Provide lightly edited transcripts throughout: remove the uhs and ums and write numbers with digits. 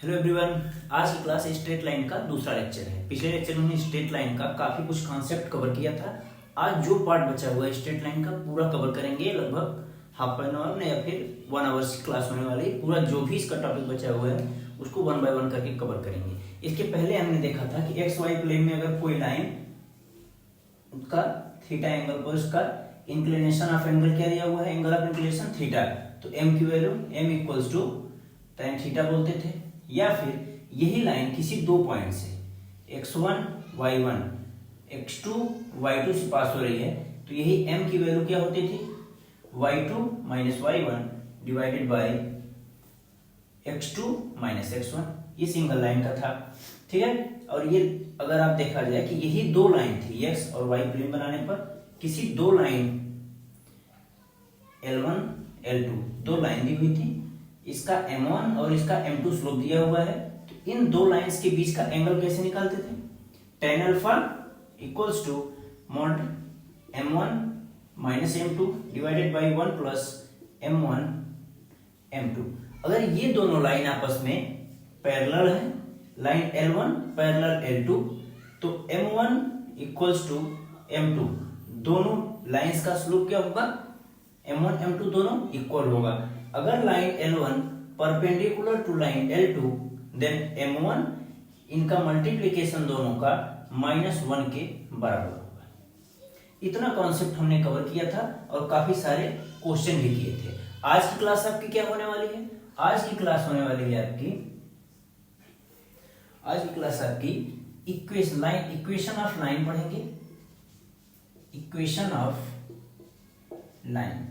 Hello everyone. आज की class straight line का दूसरा लेक्चर है। पिछले लेक्चर में हमने स्ट्रेट लाइन का काफी कुछ कॉन्सेप्ट कवर किया था। आज जो पार्ट बचा हुआ है स्ट्रेट लाइन का पूरा कवर करेंगे। लगभग हाफ एन आवर में या फिर 1 आवर्स की क्लास होने वाली। पूरा जो भी इसका टॉपिक बचा हुआ है उसको 1 बाय 1 करके कवर करेंगे। इसके पहले हमने देखा था कि एक्स वाई प्लेन में अगर कोई लाइन का थीटा एंगल पर उसका इंक्लिनेशन ऑफ एंगल क्या दिया हुआ है, एंगल ऑफ इंक्लिनेशन थीटा, तो एम की value m equals to tan theta बोलते थे। या फिर यही लाइन किसी दो पॉइंट से x1 y1 x2 y2 से पास हो रही है, तो यही m की वैल्यू क्या होती थी, y2 minus y1 divided by x2 minus x1। ये सिंगल लाइन का था, ठीक है। और ये अगर आप देखा जाए कि यही दो लाइन थी x और y प्लेन बनाने पर, किसी दो लाइन L1 L2 दो लाइन दी हुई थी, इसका m1 और इसका m2 स्लोप दिया हुआ है। तो इन दो लाइंस के बीच का एंगल कैसे निकालते थे, tan alpha equals to mod m1 minus m2 divided by 1 plus m1 m2। अगर ये दोनों लाइन आपस में पैरेलल है, लाइन L1 पैरेलल L2, तो m1 इक्वल्स टू m2, दोनों लाइंस का स्लोप क्या होगा, m1 m2 दोनों इक्वल होगा। अगर line L1 perpendicular to line L2, then m1 इनका मल्टीप्लिकेशन दोनों का -1 के बराबर होगा। इतना कॉन्सेप्ट हमने कवर किया था और काफी सारे क्वेश्चन भी किए थे। आज की क्लास आपकी क्या होने वाली है, आज की क्लास होने वाली है आपकी, आज की क्लास आपकी इक्वेशन ऑफ लाइन पढ़ेंगे। Equation of line,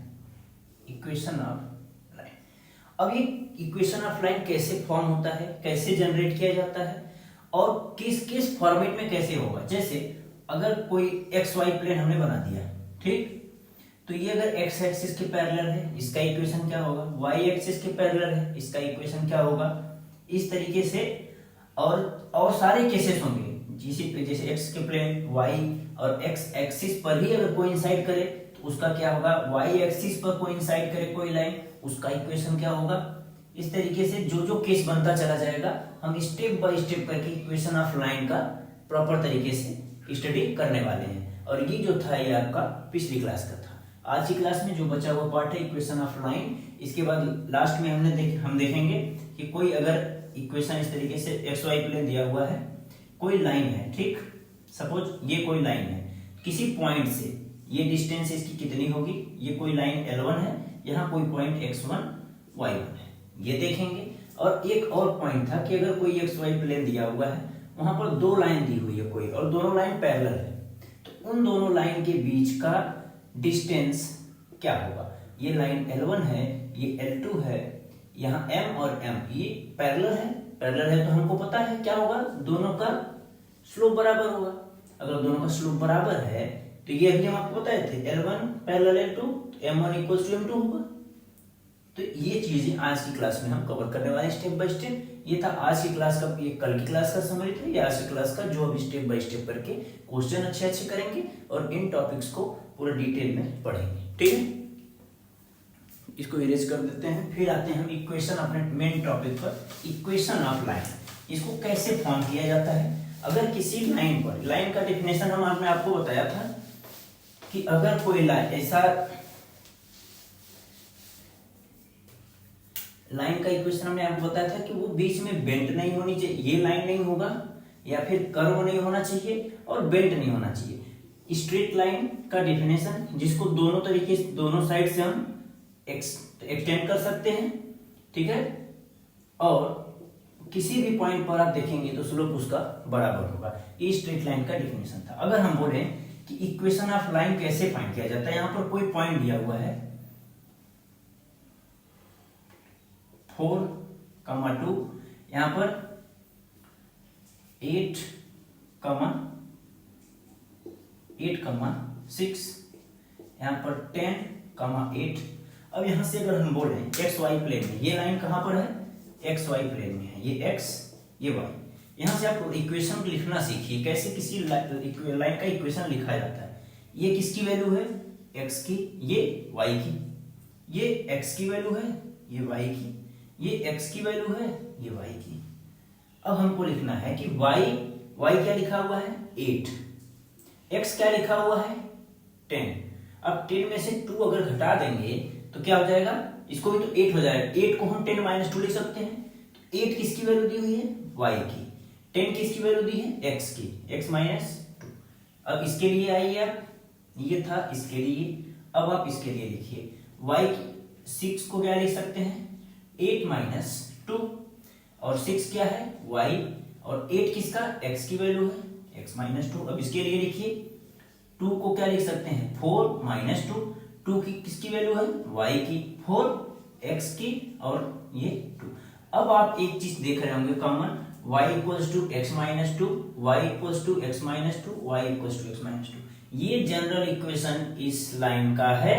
equation of line. अब ये इक्वेशन ऑफ लाइन कैसे फॉर्म होता है, कैसे जनरेट किया जाता है और किस किस फॉर्मेट में कैसे होगा। जैसे अगर कोई एक्स वाई प्लेन हमने बना दिया, ठीक, तो ये अगर एक्स एक्सिस के पैरेलल है, इसका इक्वेशन क्या होगा, वाई एक्सिस के पैरेलल है, इसका इक्वेशन क्या होगा। इस तरीके से और सारे केसेस होंगे, जैसे एक्स के प्लेन वाई और एक्स एक्सिस पर ही अगर कोइंसाइड करे तो उसका क्या होगा, वाई एक्सिस पर कोइंसाइड करे कोई लाइन, उसका इक्वेशन क्या होगा। इस तरीके से जो जो केस बनता चला जाएगा, हम स्टेप बाय स्टेप करके इक्वेशन ऑफ लाइन का प्रॉपर तरीके से स्टडी करने वाले हैं। और ये जो था ये आपका पिछली क्लास का था। आज की क्लास में जो बचा हुआ पार्ट है इक्वेशन ऑफ लाइन, इसके बाद लास्ट में हम देखेंगे कि कोई अगर इक्वेशन इस तरीके से एक्स वाई प्लेन दिया हुआ है, कोई लाइन है, ठीक, सपोज ये कोई लाइन है, किसी पॉइंट से ये डिस्टेंस इसकी कितनी होगी, ये कोई लाइन L1 है, यहाँ कोई पॉइंट x1 y1 है, ये देखेंगे। और एक और पॉइंट था कि अगर कोई एक्स वाई प्लेन दिया हुआ है, वहां पर दो लाइन दी हुई है कोई, और दोनों लाइन पैरेलल है, तो उन दोनों लाइन के बीच का डिस्टेंस क्या होगा। ये लाइन L1 है, ये L2 है, यहाँ M और M ये पैरेलल है, पैरेलल है तो हमको पता है क्या होगा, दोनों का स्लोप बराबर होगा। अगर दोनों का स्लोप बराबर है तो ये अभी हम आपको बताए थे L1 पैरेलल L2, तो M1 इक्वल्स टू M2 होगा। तो ये चीजें आज की क्लास में हम कवर करने वाले स्टेप बाय स्टेप। ये था आज की क्लास का, ये कल की क्लास का समरी था, ये आज की क्लास का, जो अभी स्टेप बाय स्टेप करके क्वेश्चन अच्छे अच्छे करेंगे और इन टॉपिक्स को पूरा डिटेल में पढ़ेंगे, ठीक है। इसको इरेज कर देते हैं, फिर आते हैं हम इक्वेशन अपने मेन टॉपिक पर, इक्वेशन ऑफ लाइन। इसको कैसे फॉर्म किया जाता है। अगर किसी लाइन पर, लाइन का डेफिनेशन हमने आपको बताया था कि अगर कोई लाइन ऐसा, लाइन का इक्वेशन हमने आपको बताया था कि वो बीच में बेंट नहीं होनी चाहिए, ये लाइन नहीं होगा, या फिर कर्व नहीं होना चाहिए और बेंट नहीं होना चाहिए। स्ट्रेट लाइन का डेफिनेशन, जिसको दोनों तरीके से, दोनों साइड से हम एक्सटेंड कर सकते हैं, ठीक है। और किसी भी पॉइंट पर आप देखेंगे तो स्लोप उसका बराबर होगा। ये स्ट्रेट लाइन का डेफिनेशन था। अगर हम बोले कि इक्वेशन ऑफ लाइन कैसे फाइंड किया जाता है, यहां पर कोई पॉइंट दिया हुआ है 4,2, यहां पर 8,6, यहां पर 10,8। अब यहां से अगर हम बोले एक्स वाई प्लेन में, ये लाइन कहां पर है, एक्स वाई प्लेन में है, ये एक्स ये वाई। यहां से आप इक्वेशन लिखना सीखिए, कैसे किसी लाइन का इक्वेशन लिखा जाता है। ये किसकी वैल्यू है, एक्स की, ये वाई की, ये एक्स की वैल्यू है, ये वाई की, ये x की वैल्यू है, ये y की। अब हमको लिखना है कि y क्या लिखा हुआ है 8, x क्या लिखा हुआ है 10। अब 10 में से 2 अगर घटा देंगे तो क्या हो जाएगा, इसको भी तो 8 हो जाएगा, 8 को हम 10 माइनस 2 लिख सकते हैं। तो 8 किसकी वैल्यू दी हुई है y की, 10 किसकी वैल्यू दी है x की, x माइनस 2। अब इसके लिए आइए आप, ये था इसके लिए, अब आप इसके लिए लिखिए y 6 को क्या लिख सकते हैं 8 माइनस 2, और 6 क्या है y, और 8 किसका x की वैल्यू है x माइनस 2। अब इसके लिए लिखिए 2 को क्या लिख सकते हैं 4 माइनस 2, 2 की किसकी वैल्यू है y की, 4 x की, और ये 2। अब आप एक चीज देख रहे होंगे common, y equals to x minus 2, y equals to x minus 2, y equals to x minus 2। ये जनरल इक्वेशन इस लाइन का है,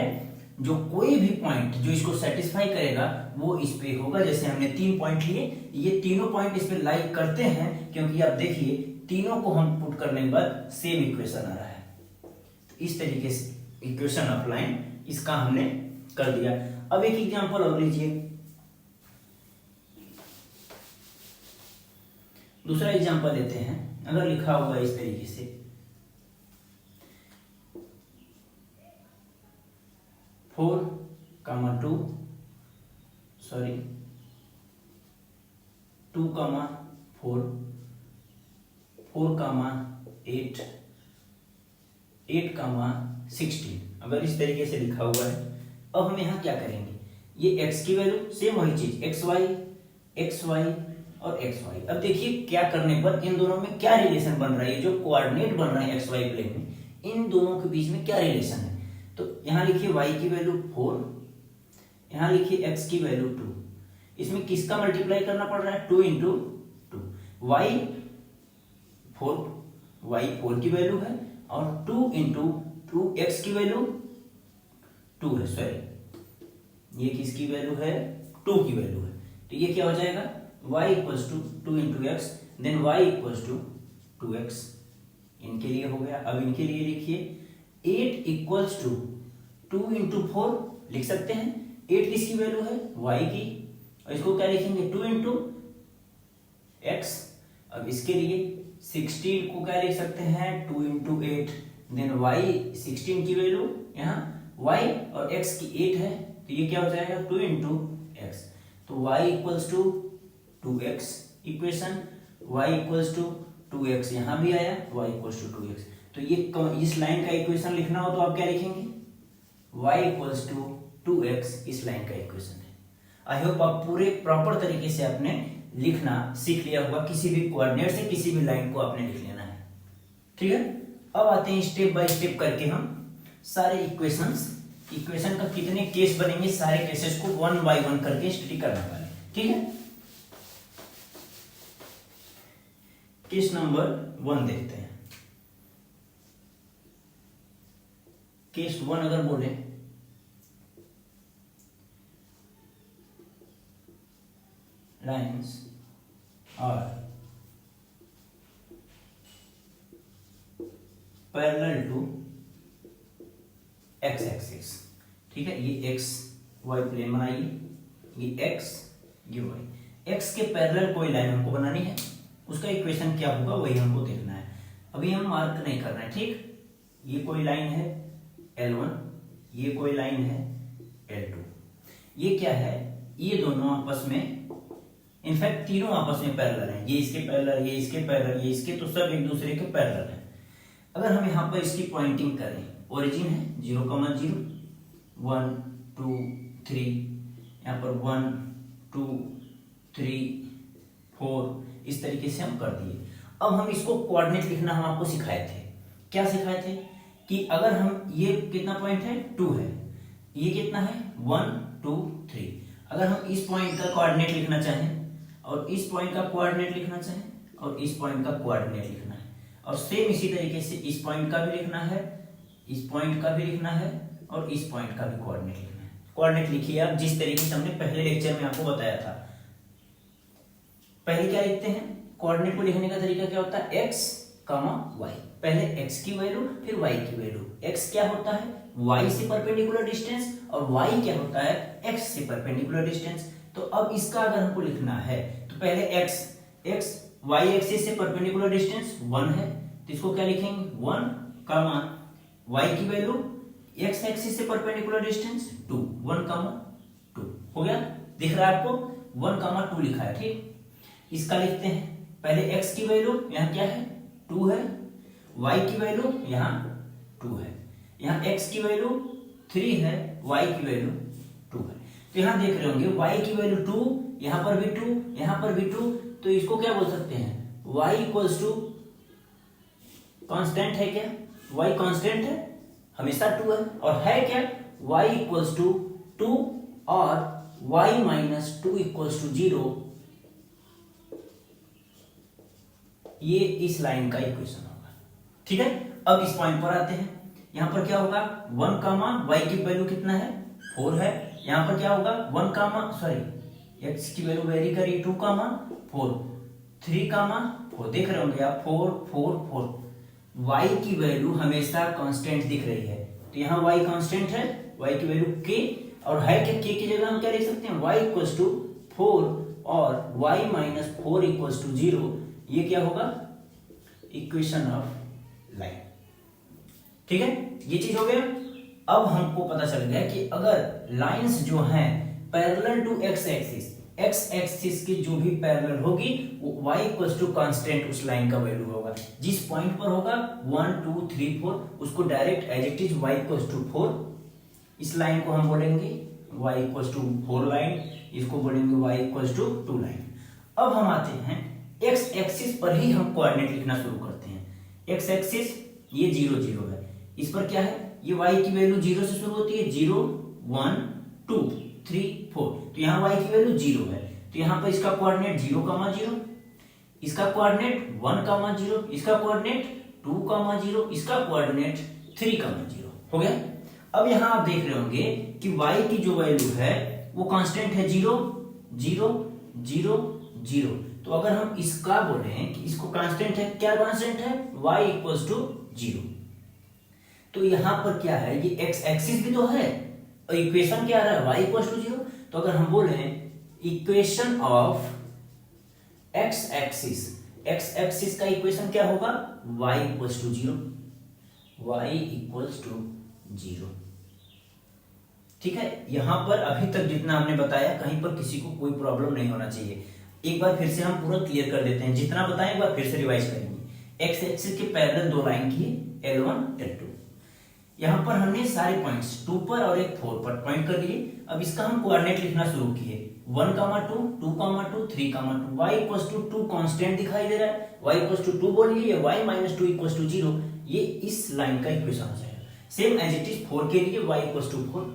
जो कोई भी पॉइंट जो इसको सेटिस्फाई करेगा वो इस पे होगा। जैसे हमने 3 पॉइंट लिए, ये तीनों पॉइंट इस पे लाइक करते हैं, क्योंकि आप देखिए तीनों को हम पुट करने के बाद सेम इक्वेशन आ रहा है। तो इस तरीके से इक्वेशन ऑफ लाइन इसका हमने कर दिया। अब एक एग्जांपल और लीजिए, दूसरा एग्जांपल लेते हैं। अगर लिखा हुआ है इस तरीके से 4, 2 सॉरी 2, 4, 8, 8, 16, अगर इस तरीके से लिखा हुआ है। अब हम यहाँ क्या करेंगे, ये x की वैल्यू सेम वही चीज xy और xy। अब देखिए क्या करने पर इन दोनों में क्या रिलेशन बन रहा है, ये जो कोऑर्डिनेट बन रहा है xy प्लेन में, इन दोनों के बीच में क्या रिलेशन है। तो यहाँ लिखिए y की वैल्यू 4, यहाँ लिखिए x की वैल्यू 2, इसमें किसका मल्टीप्लाई करना पड़ रहा है 2 इंटू 2, y 4 की वैल्यू है, और 2 इंटू 2 x की वैल्यू 2 है, सॉरी ये किसकी वैल्यू है 2 की वैल्यू है। तो ये क्या हो जाएगा y equals to 2 into x, then y equals to 2x, इनके लिए हो गया। अब इनके लिए लिखिए 8 इक्वल्स टू 2 इंटू 4 लिख सकते हैं, 8 किसकी वैल्यू है y की, और इसको क्या लिखेंगे 2 इंटू एक्स। अब इसके लिए 16 को क्या लिख सकते हैं 2 इंटू 8, देन y 16 की वैल्यू यहाँ y और x की 8 है, तो ये क्या हो जाएगा 2 इंटू एक्स। तो y equals to 2x equation, y equals to 2x यहाँ भी आया, y इक्वल्स टू 2x। तो ये इस लाइन का इक्वेशन लिखना हो तो आप क्या लिखेंगे y इक्वल्स टू 2x, इस लाइन का इक्वेशन है। आई होप आप पूरे प्रॉपर तरीके से आपने लिखना सीख लिया होगा, किसी भी कोऑर्डिनेट से किसी भी लाइन को आपने लिख लेना है, ठीक है। अब आते हैं स्टेप बाय स्टेप करके हम सारे इक्वेशन का कितने केस बनेंगे, सारे केसेस को 1 बाय 1 करके स्टडी करने वाले, ठीक है। केस नंबर 1 देखते हैं। केस 1 अगर बोले, lines are parallel to x axis, ठीक है। ये एक्स वाई प्लेन बनाइए, ये एक्स ये वाई, एक्स के पैरेलल कोई लाइन हमको बनानी है, उसका इक्वेशन क्या होगा वही हमको देखना है। अभी हम मार्क नहीं कर रहे हैं, ठीक। ये कोई लाइन है L1, ये कोई लाइन है L2, ये क्या है, ये दोनों आपस में, इनफैक्ट तीनों आपस में पैरेलल हैं, ये इसके पैरेलल, ये इसके पैरेलल, ये इसके, तो सब एक दूसरे के पैरेलल हैं। अगर हम यहाँ पर इसकी पॉइंटिंग करें, ओरिजिन है 0, 0, 1, 2, 3, यहाँ पर 1, 2, 3, 4, इस तरीके से हम कर दिए। अब हम इसको कोऑर्डिनेट लिखना हम आपको सिखाए थे, क्या सिखाए थे कि अगर हम, ये कितना पॉइंट है 2 है, ये कितना है 1, 2, 3, अगर हम इस पॉइंट का कोऑर्डिनेट लिखना चाहें और इस पॉइंट का कोऑर्डिनेट लिखना चाहें और इस पॉइंट का कोऑर्डिनेट लिखना है, और सेम इसी तरीके से इस पॉइंट का भी लिखना है, इस पॉइंट का भी लिखना है, और इस पॉइंट का भी कोऑर्डिनेट लिखना है। कोऑर्डिनेट लिखिए आप जिस तरीके से हमने पहले लेक्चर में आपको बताया था। पहले क्या लिखते हैं, कोऑर्डिनेट को लिखने का तरीका क्या होता है, x, y, पहले x की वैल्यू फिर y की वैल्यू। x क्या होता है y से परपेंडिकुलर डिस्टेंस, और y क्या होता है x से परपेंडिकुलर डिस्टेंस। तो अब इसका अगर हमको लिखना है तो पहले x y एक्सिस से परपेंडिकुलर डिस्टेंस 1 है, तो इसको क्या लिखेंगे 1 कामा y की वैल्यू x एक्सिस से परपेंडिकुलर डिस्टेंस 2, 1 कामा 2 हो गया। दिख रहा है आपको 1 कामा 2 लिखा है, ठीक। इसका लिखते हैं पहले x की वैल्यू यहाँ क्या है 2 है, y की वैल्यू यहाँ 2 है, यहाँ x की वैल्यू 3 है, y की वैल्यू 2 है। तो यहाँ देख रहे होंगे y की वैल्यू 2, यहाँ पर भी 2, यहाँ पर भी 2, तो इसको क्या बोल सकते हैं y इक्वल्स टू कांस्टेंट है क्या, y कांस्टेंट है हमेशा 2 है, और है क्या y इक्वल्स टू 2 और y माइनस 2 इक्वल्स टू 0। ये इस लाइन का इक्वेशन होगा, ठीक है। अब इस पॉइंट पर आते हैं, यहां पर क्या होगा 1 कामा y की वैल्यू कितना है 4 है, यहां पर क्या होगा 1 कामा x की वैल्यू वेरी करिए 2 कामा 4, 3 कामा 4, देख रहे होंगे आप 4 4 4, y की वैल्यू हमेशा कांस्टेंट दिख रही है, तो यहाँ y कांस्टेंट है, y की वैल्यू k, और है क्या k की जगह हम क्या लिख सकते हैं y इक्वल्स टू 4 और y माइनस 4 इक्वल्स टू 0। ये क्या होगा इक्वेशन ऑफ लाइन, ठीक है, ये चीज हो गया। अब हमको पता चल गया कि अगर लाइंस जो हैं पैरेलल टू एक्स एक्सिस की जो भी पैरेलल होगी वो y इक्वल्स टू कांस्टेंट उस लाइन का वैल्यू होगा, जिस पॉइंट पर होगा 1 2 3 4 उसको direct as it is y equals to 4, इस लाइन को हम बोलेंगे y इक्वल्स टू 4 लाइन, इसको बोलेंगे y इक्वल्स टू 2 लाइन। अब हम आते हैं x एक्सिस पर ही हम कोऑर्डिनेट लिखना शुरू करते हैं। x एक्सिस ये 0 0 है, इस पर क्या है ये y की वैल्यू 0 से शुरू होती है, 0 1 2 3 4, तो यहाँ y की वैल्यू 0 है, तो यहाँ पर इसका कोऑर्डिनेट 0 कामा 0, इसका कोऑर्डिनेट 1 कामा 0, इसका कोऑर्डिनेट 2 कामा 0, इसका कोऑर्डिनेट 3 कामा 0 हो गया। अब यहाँ आप देख रहे होंगे कि y की जो वैल्यू है वो कांस्टेंट है 0 0 0 0, तो अगर हम इसका बोले कि इसको कांस्टेंट है, क्या कांस्टेंट है y इक्वल्स टू 0, तो यहां पर क्या है ये x एक्सिस भी तो है और इक्वेशन क्या आ रहा है y इक्वल्स टू 0, तो अगर हम बोले इक्वेशन ऑफ x एक्सिस का इक्वेशन क्या होगा y equals to 0, y equals to 0, ठीक है। यहां पर अभी तक जितना हमने बताया कहीं पर किसी को कोई प्रॉब्लम नहीं होना चाहिए, एक बार फिर से हम पूरा क्लियर कर देते हैं, जितना बताएं एक बार फिर से रिवाइज करेंगे। एक्स एक्सिस के पैरेलल दो लाइन किए L1 L2, यहां पर हमने सारे पॉइंट्स 2 पर और एक 4 पर पॉइंट कर दिए। अब इसका हम कोऑर्डिनेट लिखना शुरू किए 1 कामा 2 2 कामा 2 3 कामा 2, y इक्वल्स टू 2 कांस्टेंट दिखाई दे रहा है, y इक्वल्स टू 2 बोलिए, y माइनस 2 इक्वल्स टू 0, ये इस लाइन का इक्वेशन हो जाएगा। सेम एज इट इज 4 के लिए y इक्वल्स टू 4,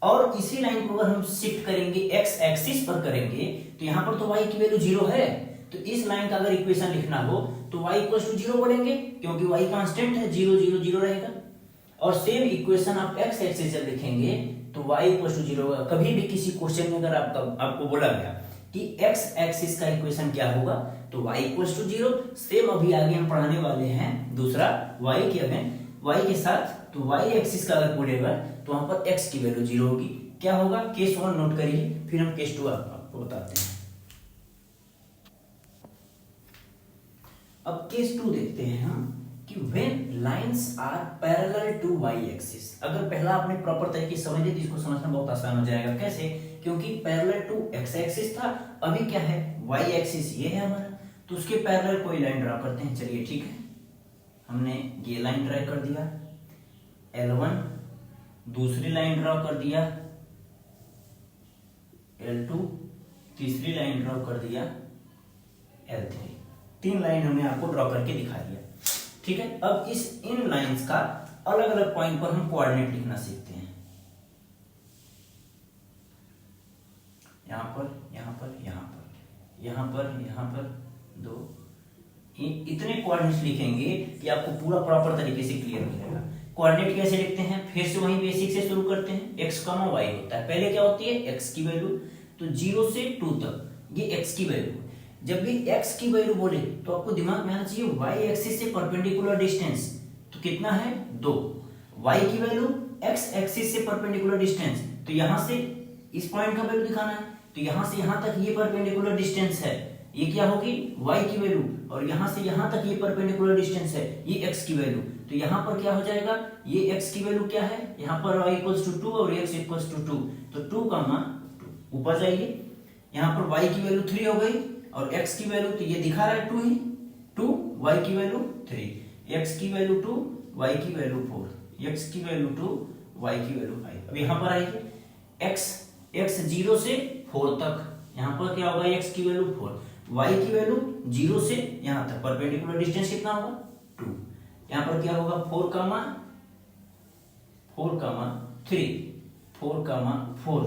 और इसी लाइन को अगर हम शिफ्ट करेंगे x एक्सिस पर करेंगे तो यहाँ पर तो y की वैल्यू 0 है, तो इस लाइन का अगर इक्वेशन लिखना हो तो y इक्वल्स टू 0 बोलेंगे क्योंकि y कांस्टेंट है, 0 0 0 रहेगा। और सेम इक्वेशन आप x एक्सिस जब लिखेंगे तो y इक्वल्स टू 0 होगा। कभी भी किसी क्वेश्चन में अगर आपको बोला गया कि x एक्सिस का इक्वेशन क्या होगा तो y इक्वल्स टू 0, सेम अभी आगे हम पढ़ाने वाले हैं दूसरा y के साथ, तो y एक्सिस का अगर बोलेगा तो वहां पर x की वैल्यू 0 होगी। क्या होगा केस 1 नोट करिए, फिर हम केस 2 आपको बताते हैं। अब केस 2 देखते हैं हम कि when lines are parallel to y axis, अगर पहला आपने प्रॉपर तरीके से समझ लिया तो इसको समझना बहुत आसान हो जाएगा। कैसे? क्योंकि पैरेलल टू x एक्सिस था, अभी क्या है y एक्सिस ये है हमारा, तो उसके पैरेलल कोई लाइन ड्रा करते हैं। चलिए ठीक है, हमने ये लाइन ड्रा कर दिया L1, दूसरी लाइन ड्रा कर दिया L2, तीसरी लाइन ड्रा कर दिया L3, 3 लाइन हमने आपको ड्रॉ करके दिखा दिया। ठीक है, अब इस इन लाइंस का अलग अलग पॉइंट पर हम कोऑर्डिनेट लिखना सीखते हैं। यहां पर, यहां पर, यहां पर, यहां पर, यहां पर 2, इतने कोऑर्डिनेट्स लिखेंगे कि आपको पूरा प्रॉपर तरीके से क्लियर हो जाएगा। कोऑर्डिनेट कैसे लिखते हैं, फिर से वही बेसिक से शुरू करते हैं। x, y होता है, पहले क्या होती है x की वैल्यू, तो 0 से 2 तक ये x की वैल्यू। जब भी x की वैल्यू बोले तो आपको दिमाग में आना चाहिए y एक्सिस से परपेंडिकुलर डिस्टेंस, तो कितना है 2, y की वैल्यू x एक्सिस से परपेंडिकुलर डिस्टेंस, तो यहां से इस पॉइंट का वैल्यू दिखाना है, तो यहां से यहां तक ये परपेंडिकुलर डिस्टेंस है, ये क्या होगी y की वैल्यू, और यहां से यहां तक ये परपेंडिकुलर डिस्टेंस है, ये x की वैल्यू, तो यहां पर क्या हो जाएगा, ये x की वैल्यू क्या है, यहां पर y इक्वल्स टू 2 और x इक्वल्स टू 2, तो 2 2 ऊपर जाइए, यहां पर y की वैल्यू 3 हो गई और x की वैल्यू तो ये दिखा रहा है 2 ही, 2 y की वैल्यू 3, x की वैल्यू 2 y की वैल्यू 4, x की वैल्यू 2 y की वैल्यू 5। अब यहां पर आइए x 0 से 4 तक, यहां पर क्या होगा x की वैल्यू 4, y की वैल्यू 0 से यहां तक परपेंडिकुलर डिस्टेंस कितना होगा 2, यहां पर क्या होगा 4 3 4 4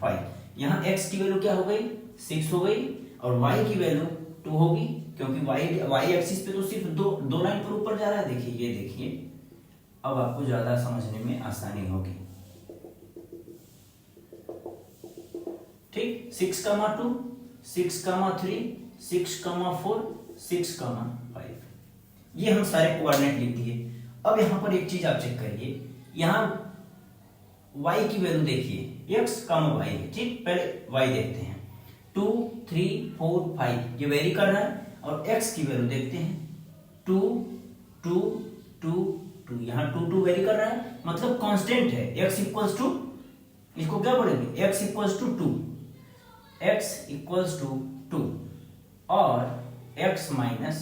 5, यहां x की वैल्यू क्या हो गई 6 हो गई और y की वैल्यू 2 होगी, क्योंकि y एक्सिस पे तो सिर्फ दो लाइन पर ऊपर जा रहा है। देखिए ये देखिए, अब आपको ज्यादा समझने में आसानी होगी। ठीक, 6 2 6 3 6 4 6 5, ये हम सारे कोऑर्डिनेट लिख दिए। अब यहां पर एक चीज आप चेक करिए, यहां y की वैल्यू देखिए x y है, ठीक, पहले y देखते हैं 2 3 4 5 ये वेरी कर रहा है, और x की वैल्यू देखते हैं 2 2 2 2, यहां 2 2 वेरी कर रहा है, मतलब कांस्टेंट है, x इक्वल्स टू, इसको क्या बोलेंगे x equals to 2, x equals to 2 और x माइनस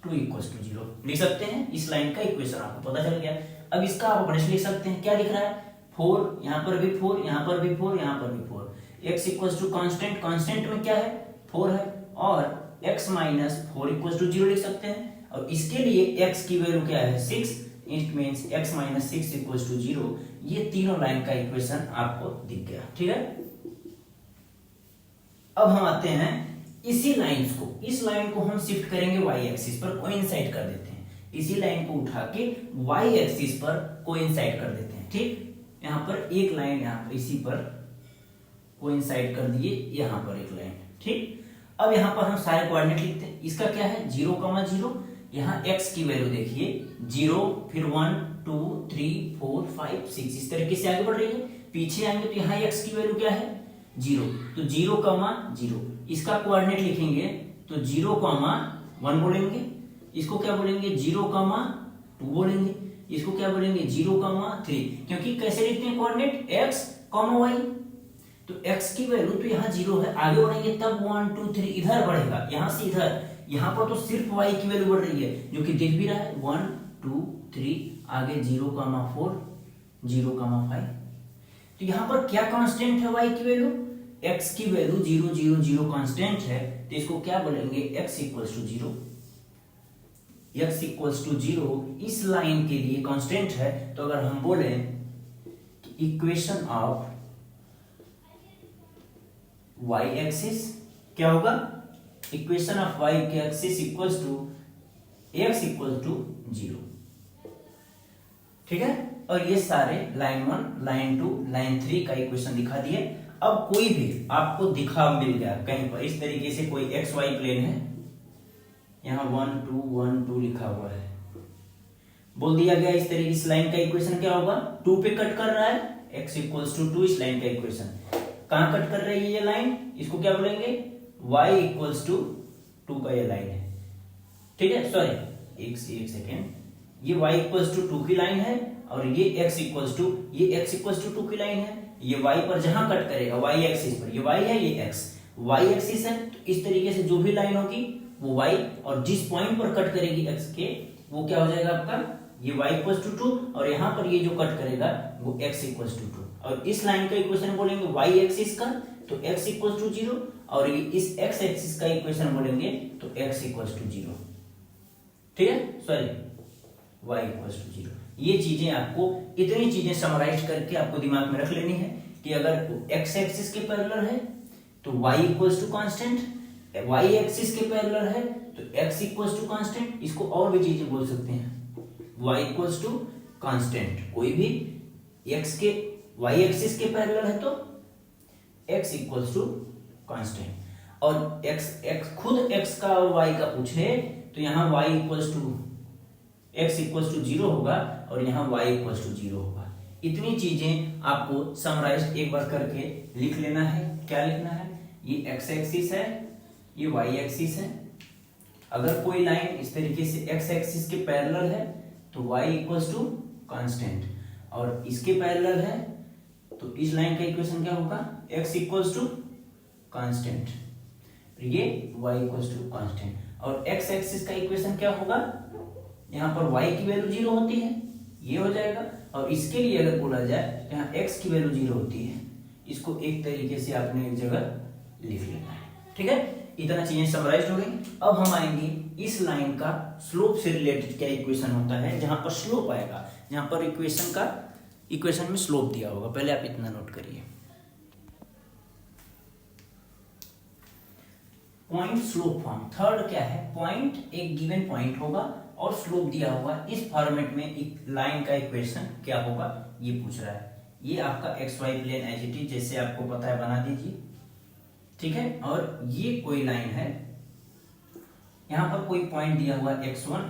2 इक्वल्स टू 0 लिख सकते हैं। इस लाइन का इक्वेशन आपको पता चल गया। अब इसका आप अपने से लिख सकते हैं, क्या लिख रहा है 4, यहां पर भी 4, यहां पर भी 4, यहां पर भी 4, x equals to constant, constant में क्या है 4 है, और x माइनस 4 इक्वल्स टू 0 लिख सकते हैं, और इसके लिए x की वैल्यू क्या है 6, it means x minus 6 equals to 0। ये तीनों लाइन का इक्वेशन आपको दिख गया, ठीक है। अब हम आते हैं इसी लाइंस को, इस लाइन को हम शिफ्ट करेंगे y एक्सिस पर, कोइंसाइड कर देते हैं, इसी लाइन को उठा के y एक्सिस पर कोइंसाइड कर देते हैं, ठीक। यहां पर एक लाइन यहां पर इसी पर कोइंसाइड कर दिए, यहां पर एक लाइन, ठीक। अब यहां पर हम सारे कोऑर्डिनेट लिखते हैं, इसका क्या है 0 0, यहां x की वैल्यू देखिए 0, फिर 1 2 3 4 5 6, इस तरीके से आगे बढ़ रही है। पीछे आएंगे तो यहाँ x की वैल्यू क्या है 0, तो 0 0, इसका कोऑर्डिनेट लिखेंगे तो 0 1 बोलेंगे, इसको क्या बोलेंगे 0 2 बोलेंगे, इसको क्या बोलेंगे 0 3, क्योंकि कैसे लिखते हैं कोऑर्डिनेट x y, तो x की वैल्यू तो यहाँ 0 है, आगे बढ़ेंगे तब 1 2 3 इधर बढ़ेगा, यहां से इधर, यहां पर तो सिर्फ y की वैल्यू बढ़ रही है, जो कि दिख भी रहा है 1 2 3, आगे 0 4 0 5, तो यहां पर क्या कांस्टेंट है y की वैल्यू, x की वैल्यू 0 0 0 कांस्टेंट है, तो इसको क्या बोलेंगे x equals to 0, x equals to 0 इस लाइन के लिए कांस्टेंट है। तो अगर हम बोले कि इक्वेशन ऑफ y एक्सिस क्या होगा, इक्वेशन ऑफ y के axis equals to x equals to 0, ठीक है। और ये सारे लाइन 1 लाइन 2 लाइन 3 का इक्वेशन दिखा दिए। अब कोई भी आपको दिखा मिल गया कहीं पर इस तरीके से, कोई एक्स वाई प्लेन है, यहाँ 1 2 1 2 लिखा हुआ है, बोल दिया गया इस तरीके इस लाइन का इक्वेशन क्या होगा 2 पे कट कर रहा है, x इक्वल्स टू 2 इस लाइन का इक्वेशन कहां कट कर रही है ये लाइन, इसको क्या बोलेंगे y इक्वल्स टू 2 का ये लाइन है, ठीक है। सॉरी एक सेकेंड, ये y इक्वल्स टू 2 की लाइन है, और ये x इक्वल्स टू 2 की लाइन है, ये y पर जहां कट करेगा y एक्सिस पर, ये y है ये x, y एक्सिस है, तो इस तरीके से जो भी लाइन होगी वो y, और जिस पॉइंट पर कट करेगी x के वो क्या हो जाएगा आपका ये y इक्वल्स टू 2, और यहाँ पर ये जो कट करेगा वो x इक्वल्स टू 2, और इस लाइन का इक्वेशन बोलेंगे y एक्सिस का तो x इक्वल्स टू 0, और ये इस x एक्सिस का इक्वेशन बोलेंगे तो x इक्वल्स टू 0, ठीक है। Sorry y equals to 0। ये चीजें आपको, इतनी चीजें समराइज करके आपको दिमाग में रख लेनी है कि अगर x एक्सिस के पैरेलल है तो y equals to constant, y axis के पैरेलल है तो x इक्वल्स टू कांस्टेंट, इसको और भी चीजें बोल सकते हैं y इक्वल्स टू कांस्टेंट, कोई भी x के y एक्सिस के पैरेलल है तो x इक्वल्स टू कांस्टेंट, और x खुद x का और y का पूछे तो यहाँ y equals to x equals to 0 होगा, और यहाँ y इक्वल्स टू 0 होगा। इतनी चीजें आपको समराइज एक बार करके लिख लेना है। क्या लिखना है, ये x एक्सिस है, ये वाई एक्सिस है। अगर कोई लाइन इस तरीके से एक्स एक्सिस के पैरेलल है तो वाई इक्वल्स टू कांस्टेंट, और इसके पैरेलल है तो इस लाइन का इक्वेशन क्या होगा, एक्स इक्वल्स टू कांस्टेंट, ये वाई इक्वल्स टू कांस्टेंट। और एक्स एक्सिस का इक्वेशन क्या होगा, यहाँ पर वाई की वैल्यू 0 होती है, ये हो जाएगा। और इसके लिए अगर बोला जाए तो यहाँ एक्स की वैल्यू 0 होती है, इसको एक तरीके से आपने एक जगह लिख लेना है। ठीक है, इतना चीजें समराइज हो गई। अब हम आएंगे इस लाइन का स्लोप से रिलेटेड क्या इक्वेशन होता है, जहां पर स्लोप आएगा, जहां पर इक्वेशन में स्लोप दिया होगा। पहले आप इतना नोट करिए, पॉइंट स्लोप फॉर्म। थर्ड क्या है, पॉइंट एक गिवन पॉइंट होगा और स्लोप दिया होगा। इस फॉर्मेट में एक लाइन का इक्वेशन क्या होगा ये पूछ रहा है। ये आपका x y plane as it is जैसे आपको पता है बना दीजिए। ठीक है, और ये कोई लाइन है, यहां पर कोई पॉइंट दिया हुआ है x1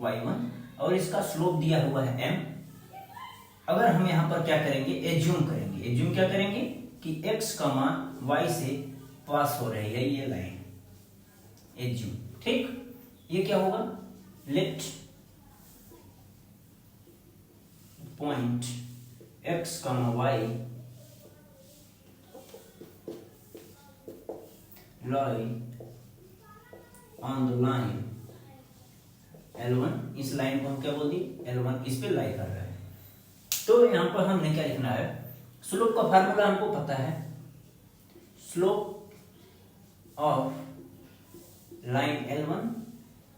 y1 और इसका स्लोप दिया हुआ है m। अगर हम यहां पर क्या करेंगे, एज्यूम क्या करेंगे कि x का मान y से पास हो रही है ये लाइन, एज्यूम। ठीक, ये क्या होगा, let point x, y lie on the line L1। इस लाइन को हम क्या बोल दिए, L1 इस पे लाई कर रहा है। तो यहां पर हमने क्या लिखना है, स्लोप का फार्मूला हमको पता है, slope of line L1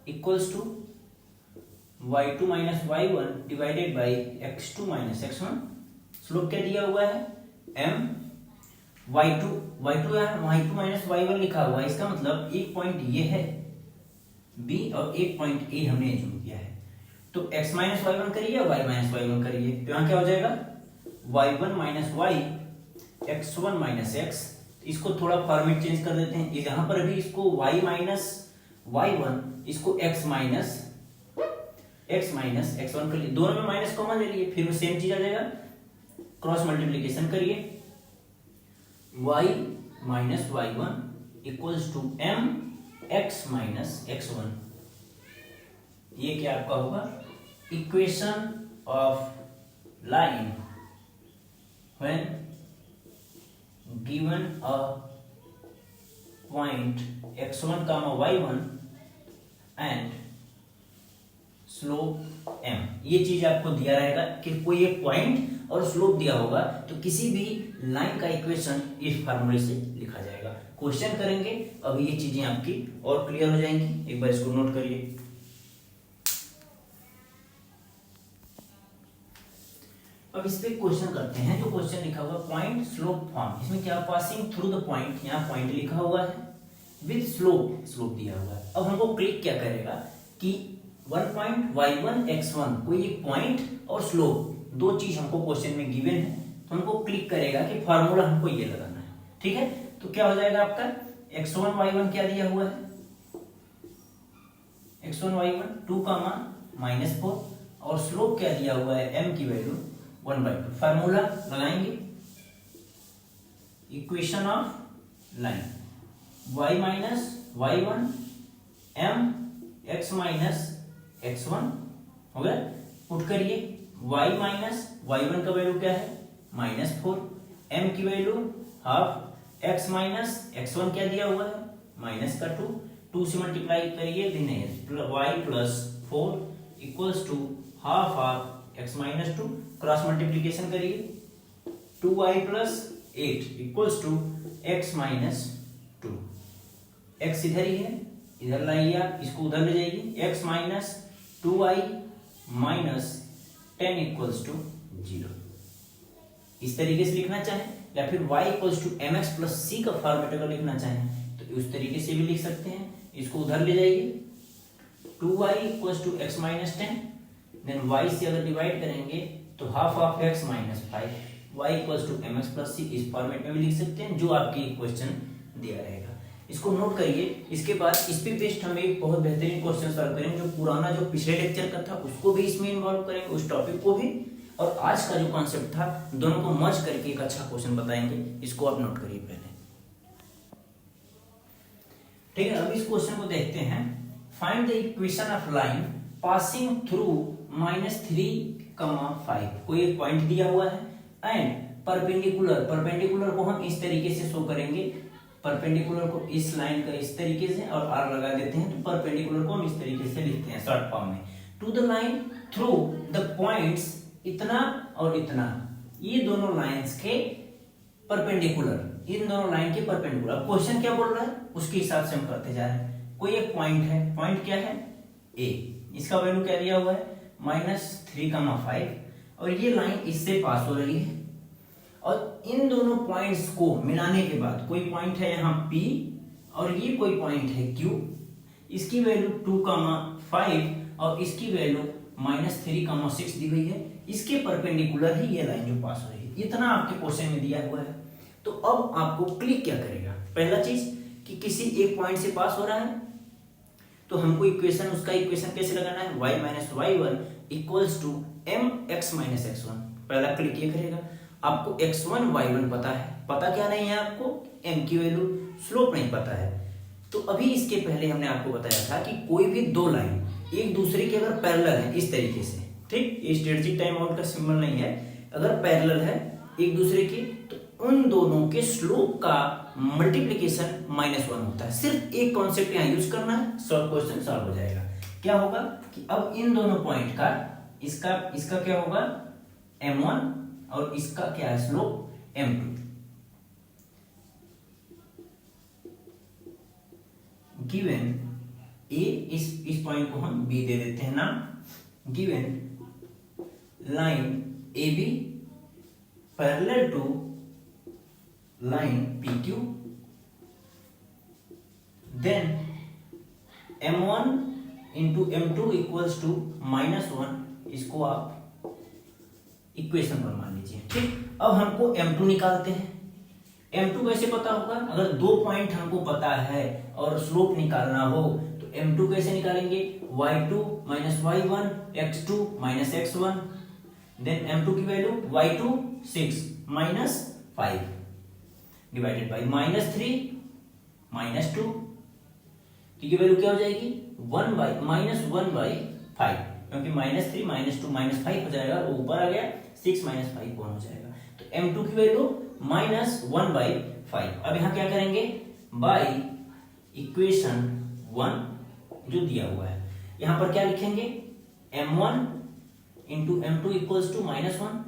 equals to y2 minus y1 divided by x2 minus x1। Slope क्या दिया हुआ है, m, y2 y2 minus y1 लिखा हुआ है। इसका मतलब एक पॉइंट ये है b और एक पॉइंट a हमने एज्यूम किया है। तो x माइनस y1 करिए, y माइनस y1 करिए, तो यहाँ क्या हो जाएगा, y1 minus y, x1 minus x। इसको थोड़ा फॉर्मेट चेंज कर देते हैं, यहाँ पर भी इसको y माइनस y1, इसको x माइनस x1 कर लिए, दोनों में माइनस कॉमन ले लिए, फिर सेम चीज आ जाएगा, क्रॉस मल्टीप्लीकेशन करिए, y minus y1 equals to m x minus x1। ये क्या आपका होगा, equation of line when given a point x1 y1 and slope m। ये चीज आपको दिया रहेगा कि कोई एक पॉइंट और स्लोप दिया होगा तो किसी भी लाइन का इक्वेशन इस फार्मूले से लिखा जाएगा। क्वेश्चन करेंगे, अब ये चीजें आपकी और क्लियर हो जाएंगी। एक बार इसको नोट करिए। अब इस पे क्वेश्चन करते हैं। जो क्वेश्चन लिखा हुआ पॉइंट स्लोप फॉर्म, इसमें क्या, पासिंग थ्रू द पॉइंट, यहाँ पॉइंट लिखा हुआ है विद स्लोप दिया हुआ है। अब हमको क्लिक क्या करेगा कि 1 पॉइंट y1 x1, कोई एक पॉइंट और स्लोप, दो चीज हमको क्वेश्चन में गिवन है, तो हमको क्लिक करेगा कि फार्मूला हमको ये लगाना है। ठीक है, तो क्या हो जाएगा आपका, x1 y1 क्या दिया हुआ है, x1 y1 2 का मान -4 और स्लोप क्या दिया हुआ है, m की वैल्यू 1/2। फार्मूला लगाएंगे, equation of line y minus y1 m x minus x1 हो गया, पुट करिए, y माइनस y1 का वैल्यू क्या है, -4, m की value half, x minus x1 क्या दिया हुआ है, -2 से मल्टीप्लाई करिए, y plus 4 equals to half of x minus 2, cross multiplication करिए, 2y plus 8 equals to x minus 2। x इधर ही है, इधर लाइए आप, इसको उधर ले जाइए, x minus 2y minus 10 equals to 0। इस तरीके से लिखना चाहें, या फिर y equals to mx plus c का फॉर्मेट अगर लिखना चाहें तो उस तरीके से भी लिख सकते हैं। इसको उधर ले जाइए, 2y equals to x minus 10, then y से अगर डिवाइड करेंगे तो half of x minus 5, y equals to mx plus c। इस फॉर्मेट में भी लिख सकते हैं जो आपकी क्वेश्चन दिया रहेगा। इसको नोट करिए। इसके बाद इस पे बेस्ड हम एक बहुत बेहतरीन क्वेश्चन सॉल्व करेंगे, जो पुराना जो पिछले लेक्चर का था उसको भी इसमें इन्वॉल्व करेंगे, उस टॉपिक को भी, और आज का जो कॉन्सेप्ट था दोनों को मर्ज करके एक अच्छा क्वेश्चन बताएंगे। इसको आप नोट करिए पहले। ठीक है, अब इस क्वेश्चन को देखते हैं। Find the equation of line passing through -3, 5। कोई एक पॉइंट दिया हुआ है एंड परपेंडिकुलर को हम इस तरीके से शो करेंगे, परपेंडिकुलर को इस लाइन का इस तरीके से और आर लगा देते हैं, तो परपेंडिकुलर को हम इस तरीके से लिखते हैं शॉर्ट फॉर्म में। To the line through the points इतना और इतना, ये दोनों लाइंस के परपेंडिकुलर, इन दोनों लाइन के परपेंडिकुलर। क्वेश्चन क्या बोल रहा है उसके हिसाब से हम करते जा रहे हैं। कोई एक पॉइंट है, पॉइंट क्या है ए, इसका वैल्यू क्या दिया हुआ है -3, 5 और ये लाइन इससे पास हो रही है और इन दोनों पॉइंट्स को मिलाने के बाद कोई पॉइंट है यहाँ P और ये कोई पॉइंट है Q, इसकी वैल्यू 2, 5 और इसकी वैल्यू -3, 6 दी हुई है। इसके परपेंडिकुलर ही ये लाइन जो पास हो रही है, इतना आपके क्वेश्चन में दिया हुआ है। तो अब आपको क्लिक क्या करेगा, पहला चीज कि किसी एक पॉइंट से पास हो रहा है तो हमको इक्वेशन, उसका इक्वेशन कैसे लगाना है, y - y1 = mx - x1। पहला क्लिक ये करेगा। आपको x1 y1 पता है, पता क्या नहीं है आपको, m की वैल्यू, स्लोप नहीं पता है। तो अभी इसके पहले हमने आपको बताया था कि कोई भी दो लाइन एक दूसरे के अगर पैरेलल है इस तरीके से, ठीक, ये स्ट्रेटजिक टाइम आउट का सिंबल नहीं है, अगर पैरेलल है एक दूसरे के तो उन दोनों के स्लोप का मल्टीप्लिकेशन -1 होता है। सिर्फ एक कॉन्सेप्ट यहाँ यूज करना है, सॉल्व क्वेश्चन सॉल्व हो जाएगा। क्या होगा कि अब इन दोनों पॉइंट का इसका क्या होगा m1 और इसका क्या है स्लोप m2। गिवन ए, इस पॉइंट को हम b दे देते हैं नाम। Given line AB parallel to line PQ, then m1 into m2 equals to -1, इसको आप इक्वेशन पर मान लीजिए। ठीक, अब हमको m2 निकालते हैं। m2 कैसे पता होगा, अगर दो पॉइंट हमको पता है और स्लोप निकालना हो तो m2 कैसे निकालेंगे, y2 - y1 x2 - x1, then m2 की वैल्यू y2 6 - 5 डिवाइडेड बाई -3 - 2, की वैल्यू क्या हो जाएगी 1/-1/5, क्योंकि -3 - 2 -5 हो जाएगा, ऊपर आ गया 6 - 5 कौन हो जाएगा, तो m2 की वैल्यू -1/5। अब यहाँ क्या करेंगे, बाई इक्वेशन 1 जो दिया हुआ है, यहाँ पर क्या लिखेंगे, m1 into m2 equals to -1।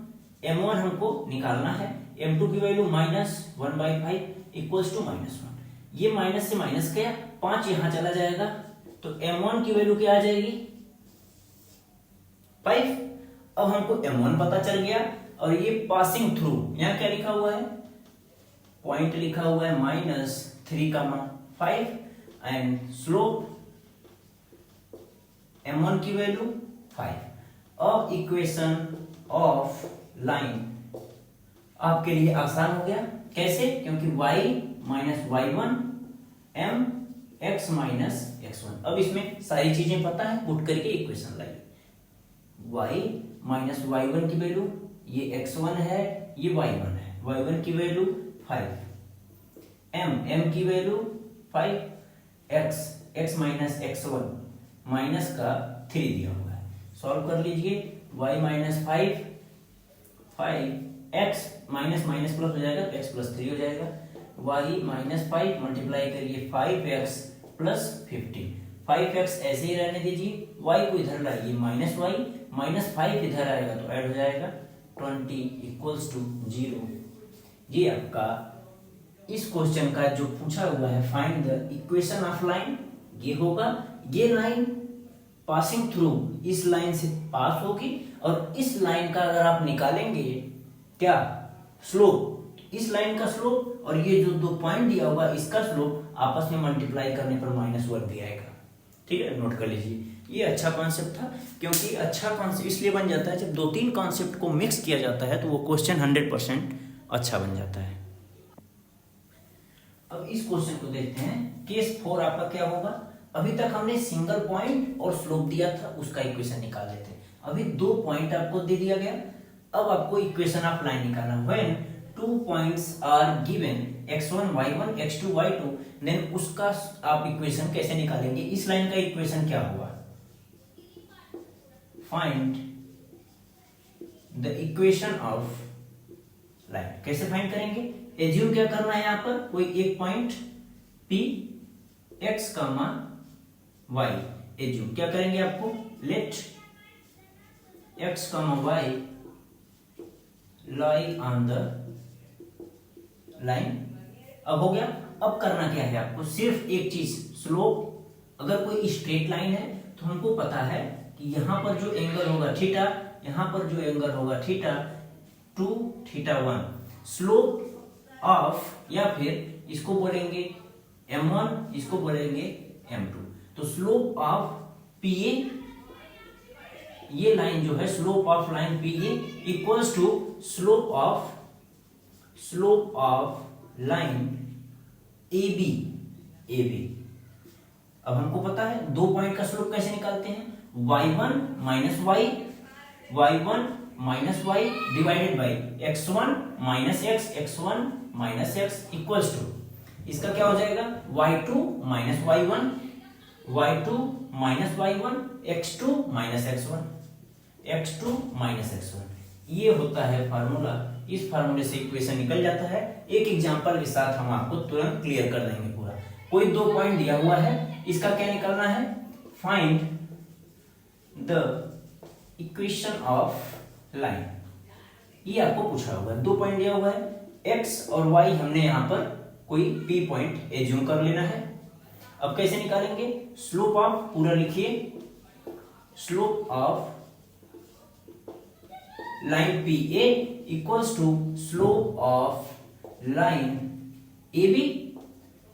m1 हमको निकालना है, m2 की वैल्यू -1/5 इक्वल्स टू -1। ये माइनस से माइनस गया, 5 यहां चला जाएगा, तो m1 की वैल्यू क्या आ जाएगी 5। अब हमको m1 पता चल गया और ये पासिंग थ्रू, यहां क्या लिखा हुआ है, पॉइंट लिखा हुआ है -3, 5 एंड स्लोप m1 की वैल्यू 5। अब इक्वेशन ऑफ लाइन आपके लिए आसान हो गया, कैसे, क्योंकि y - y1 m x - x1। अब इसमें सारी चीजें पता है, पुट करके इक्वेशन लाइए। y - y1 की वैल्यू, ये x1 है, ये y1 है, y1 की वैल्यू 5, m की वैल्यू 5, x - x1 माइनस का 3 दिया हुआ है, सॉल्व कर लीजिए। y - 5 x माइनस प्लस हो जाएगा, x + 3 हो जाएगा, y - 5 मल्टीप्लाई करिए 5x + 15, 5x ऐसे ही रहने दीजिए, y को इधर लाइए -y -5 इधर आएगा तो ऐड हो जाएगा 20 = 0। ये आपका इस क्वेश्चन का जो पूछा हुआ है find the equation of line, ये होगा। ये लाइन पासिंग थ्रू इस लाइन से पास होगी और इस लाइन का अगर आप निकालेंगे क्या स्लोप, इस लाइन का स्लोप और ये जो दो पॉइंट दिया हुआ इसका स्लोप आपस में मल्टीप्लाई करने पर -1 भी आएगा। ठीक है, नोट कर लीजिए। ये अच्छा कॉन्सेप्ट था, क्योंकि अच्छा कॉन्सेप्ट इसलिए बन जाता है जब 2-3 कॉन्सेप्ट को मिक्स किया जाता है तो वो क्वेश्चन 100% अच्छा बन जाता है। अब इस क्वेश्चन को देखते हैं। केस 4 आपका क्या होगा, अभी तक हमने सिंगल पॉइंट और स्लोप दिया था, उसका इक्वेशन निकाल लेते हैं। अभी 2 पॉइंट आपको दे दिया गया, अब आपको इक्वेशन ऑफ लाइन निकालना। When 2 points are given x1 y1 x2 y2, then उसका आप इक्वेशन कैसे निकालेंगे? इस लाइन का इक्वेशन क्या होगा? Find the equation of line. कैसे फाइंड करेंगे? एज्यूम क्या करना है यहाँ पर? कोई एक point P x, y assume क्या करेंगे आपको? Let x, y lie on the line. अब हो गया। अब करना क्या है आपको? सिर्फ एक चीज, स्लोप। अगर कोई स्ट्रेट लाइन है तो हमको पता है कि यहां पर जो एंगल होगा थीटा, यहां पर जो एंगल होगा थीटा 2 थीटा 1। स्लोप ऑफ, या फिर इसको बोलेंगे m1, इसको बोलेंगे m2। तो स्लोप ऑफ PA, ये लाइन जो है slope of line PA equals to slope of line AB। अब हमको पता है दो पॉइंट का स्लोप कैसे निकालते हैं? y1 minus y divided by x1 minus x equals to, इसका क्या हो जाएगा? y2 minus y1 x2 minus x1। ये होता है फार्मूला। इस फार्मूले से इक्वेशन निकल जाता है। एक एग्जांपल के साथ हम आपको तुरंत क्लियर कर देंगे पूरा। कोई दो पॉइंट दिया हुआ है, इसका क्या निकालना है? Find the equation of line. ये आपको पूछा हुआ है। दो पॉइंट दिया हुआ है, x और y हमने यहां पर कोई P पॉइंट एज्यूम कर लेना है। अब कैसे निकालेंगे? स्लोप ऑफ, पूरा लिखिए, slope of line PA equals to slope of line AB।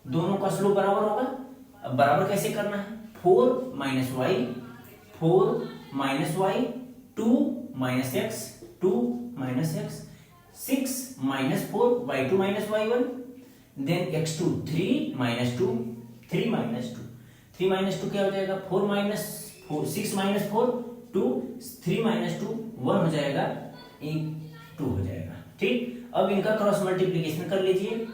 दोनों का स्लोप बराबर होगा। अब बराबर कैसे करना है? 4 minus y 2 minus x 6 minus 4 y2 minus y1, then x2 3 minus 2 3 minus 2 क्या हो जाएगा? 4 माइनस 4 6 माइनस 4 2 3 माइनस 2 1 हो जाएगा, 2 हो जाएगा। ठीक। अब इनका क्रॉस मल्टीप्लीकेशन कर लीजिए।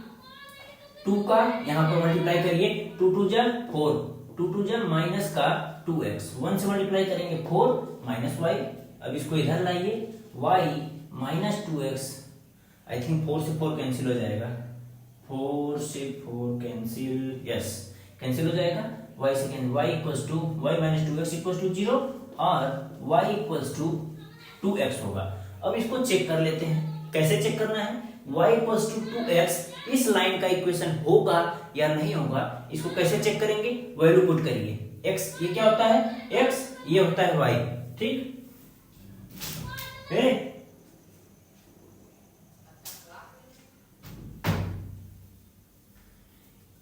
2 का यहां पर मल्टीप्लाई करिए, 2 2 जा 4, 2 2 जा माइनस का 2x, 1 से मल्टीप्लाई करेंगे 4 माइनस y। अब इसको इधर लाइए, y minus 2x, I think 4 से 4 कैंसिल हो जाएगा, 4 से 4 कैंसिल, यस कैंसिल हो जाएगा। y second, y equals to y minus 2x equals to 0 और y इक्वल्स टू 2x होगा। अब इसको चेक कर लेते हैं। कैसे चेक करना है? y इक्वल्स टू 2x इस लाइन का इक्वेशन होगा या नहीं होगा, इसको कैसे चेक करेंगे? वैल्यू पुट करिए। x ये क्या होता है? x ये होता है y। ठीक है।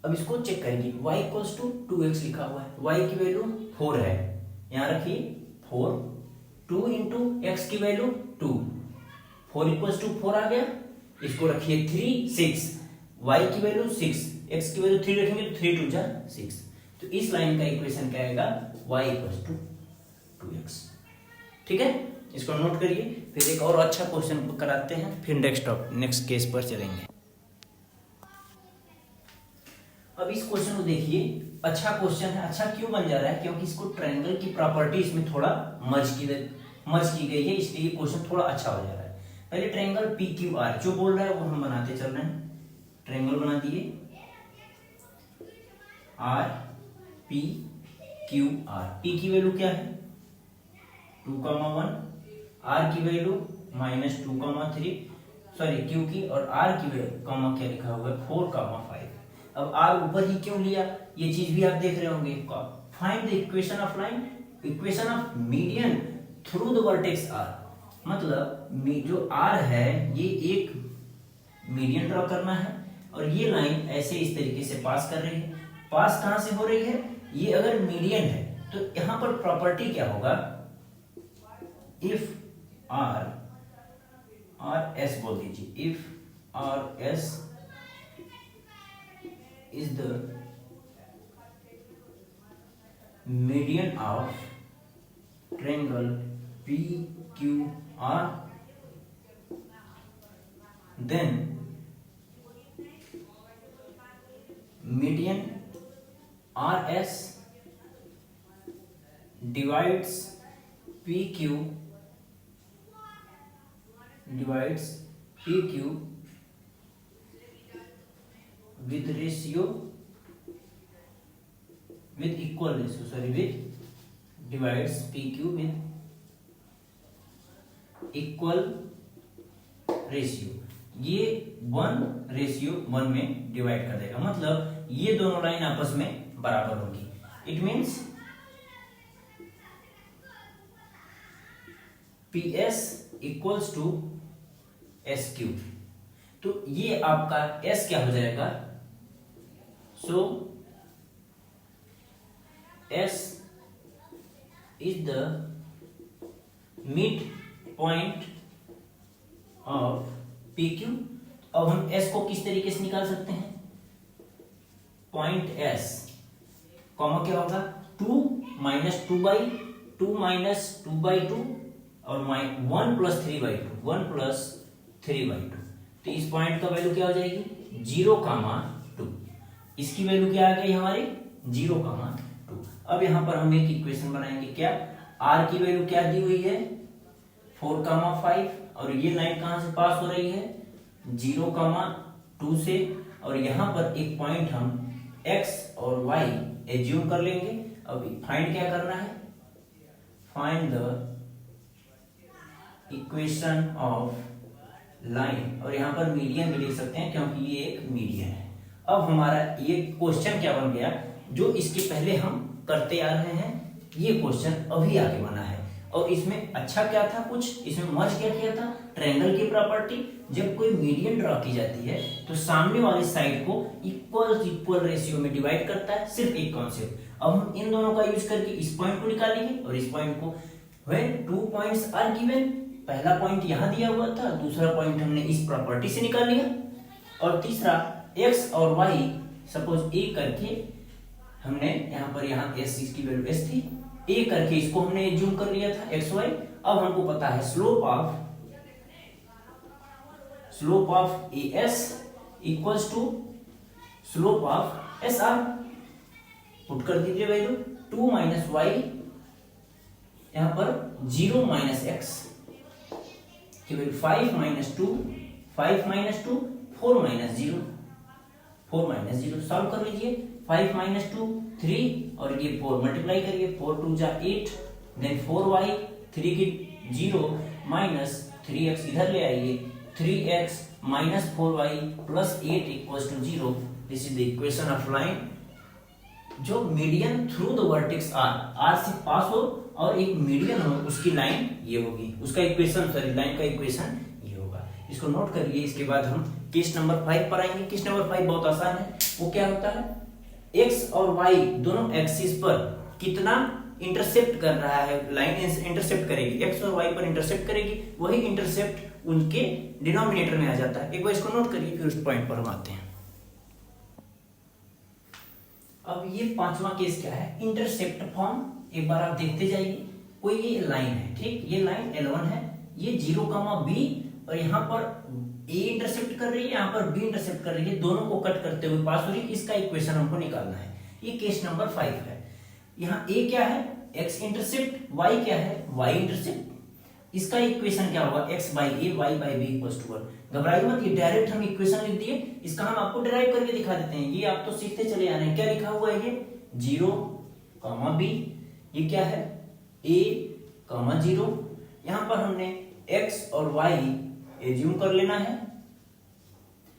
अब इसको चेक करेंगे। y इक्वल्स टू 2x लिखा हुआ है, y की वैल्यू 4 है, यहां रखिए 4, 2 इंटू एक्स की वैल्यू 2, 4 इक्वल्स टू 4 आ गया। इसको रखिए 3 6, y की वैल्यू 6, x की वैल्यू 3 रखेंगे तो 3 2 जा 6। तो इस लाइन का इक्वेशन क्या आएगा? y equals to 2x। ठीक है, इसको नोट करिए। फिर एक और अच्छा क्वेश्चन कराते हैं, फिर नेक्स्ट केस पर चलेंगे। अब इस क्वेश्चन को देखिए, अच्छा क्वेश्चन है। अच्छा क्यों बन जा रहा है? क्योंकि इसको ट्रायंगल की प्रॉपर्टी इसमें थोड़ा मर्ज की गई है, इसलिए ये क्वेश्चन थोड़ा अच्छा हो जा रहा है। पहले ट्रायंगल PQR जो बोल रहा है वो हम बनाते चल रहे हैं। ट्रायंगल बना दिए, RPQR। P की वैल्यू क्या है? 2,1, R की वैल्यू -2,3, सॉरी Q की, और R की वैल्यू क्या लिखा हुआ है? 4,5। अब R ऊपर ही क्यों लिया, ये चीज भी आप देख रहे होंगे। Find the equation of line, equation of median through the vertex R। मतलब जो R है ये एक मीडियन ड्रॉ करना है, और ये लाइन ऐसे इस तरीके से पास कर रही है। पास कहां से हो रही है? ये अगर मीडियन है तो यहां पर प्रॉपर्टी क्या होगा? इफ R S बोल दीजिए, if R S is the median of triangle PQR, then median R S divides P Q with ratio with equal ratio with divides PQ with equal ratio, ये 1:1 में divide कर देगा, मतलब ये दोनों line आपस में बराबर होगी। It means PS equals to SQ, तो ये आपका S क्या हो जाएगा, so S is the midpoint of PQ। अब हम S को किस तरीके से निकाल सकते हैं, पॉइंट S कॉमा क्या होगा 2 माइनस 2/2 माइनस 2/2 और 1 प्लस 3/2 तो इस पॉइंट का वैल्यू क्या हो जाएगी 0,2। इसकी वैल्यू क्या आ गई हमारी 0,2। अब यहां पर हम एक इक्वेशन बनाएंगे, क्या R की वैल्यू क्या दी हुई है 4,5 और ये लाइन कहां से पास हो रही है 0,2 से, और यहां पर एक पॉइंट हम x और y एज्यूम कर लेंगे। अब फाइंड क्या करना है, find the equation of line, और यहां पर मीडियन भी लिख सकते हैं क्योंकि ये एक मीडियन है। अब हमारा ये क्वेश्चन क्या बन गया, जो इसके पहले हम करते आ रहे हैं, ये क्वेश्चन अभी आगे बना है। और इसमें अच्छा क्या था, कुछ इसमें मर्ज क्या किया था, ट्रायंगल की प्रॉपर्टी। जब कोई मीडियन ड्रॉ की जाती है तो सामने वाले साइड को इक्वल रेशियो में डिवाइड करता है, सिर्फ एक कॉन्सेप्ट। अब हम इन दोनों का यूज करके इस पॉइंट को निकालेंगे और इस पॉइंट को। व्हेन 2 पॉइंट्स आर गिवन, पहला पॉइंट यहां दिया हुआ था, दूसरा पॉइंट हमने इस प्रॉपर्टी से निकाल लिया, और तीसरा x और y सपोज a करके हमने यहाँ पर s इसकी वैल्यू s थी, a करके इसको हमने एज्यूम कर लिया था x y। अब हमको पता है slope of as equals to slope of sr, put कर दीजिए वैल्यू 2 माइनस y, यहाँ पर 0 माइनस x की वैल्यू 5 माइनस 2 4 माइनस 0 सॉल्व कर लीजिए। 5 माइनस 2 3 और ये 4 मल्टीप्लाई करिए, 4 2 जा 8, देन 4y 3 की 0 माइनस 3x इधर ले आइए, 3x minus 4y plus 8 equals to 0। This is the equation of line जो median through the vertex R से पास हो और एक मीडियन हो, उसकी लाइन ये होगी, उसका इक्वेशन लाइन का इक्वेशन ये होगा। इसको नोट करिए। इसके बाद हम केस नंबर 5 पर आएंगे। केस नंबर 5 बहुत आसान है। वो क्या होता है, x और y दोनों एक्सिस पर कितना इंटरसेप्ट कर रहा है, लाइन इंटरसेप्ट करेगी, x और y पर इंटरसेप्ट करेगी, वही इंटरसेप्ट उनके डिनोमिनेटर में आ जाता है। एक बार इसको नोट करिए, फिर उस पॉइंट पर हम आते हैं। अब ये पांचवा केस क्या है, इंटरसेप्ट फॉर्म। एक बार आप देखते जाइए, कोई ये लाइन है, ठीक, ये लाइन L1 है, ये 0,b और यहाँ पर a इंटरसेप्ट कर रही है, यहाँ पर b इंटरसेप्ट कर रही है, दोनों को कट करते हुए पास हो रही है। इसका इक्वेशन हमको निकालना है। ये केस नंबर 5 है। यहाँ a क्या है, x इंटरसेप्ट, y क्या है, y इंटरसेप्ट। इसका इक्वेशन क्या होगा, x by a y by b equals to 1। घबराइए मत, ये डायरेक्ट हम इक्वेशन लिख दिए, इसका हम आपको डिराइव करके दिखा देते हैं। ये आप तो सीखते चले आ रहे हैं। क्या लिखा हुआ है, ये 0, b, ये क्या है a, 0। यहाँ पर हमने x और y एज्यूम कर लेना है।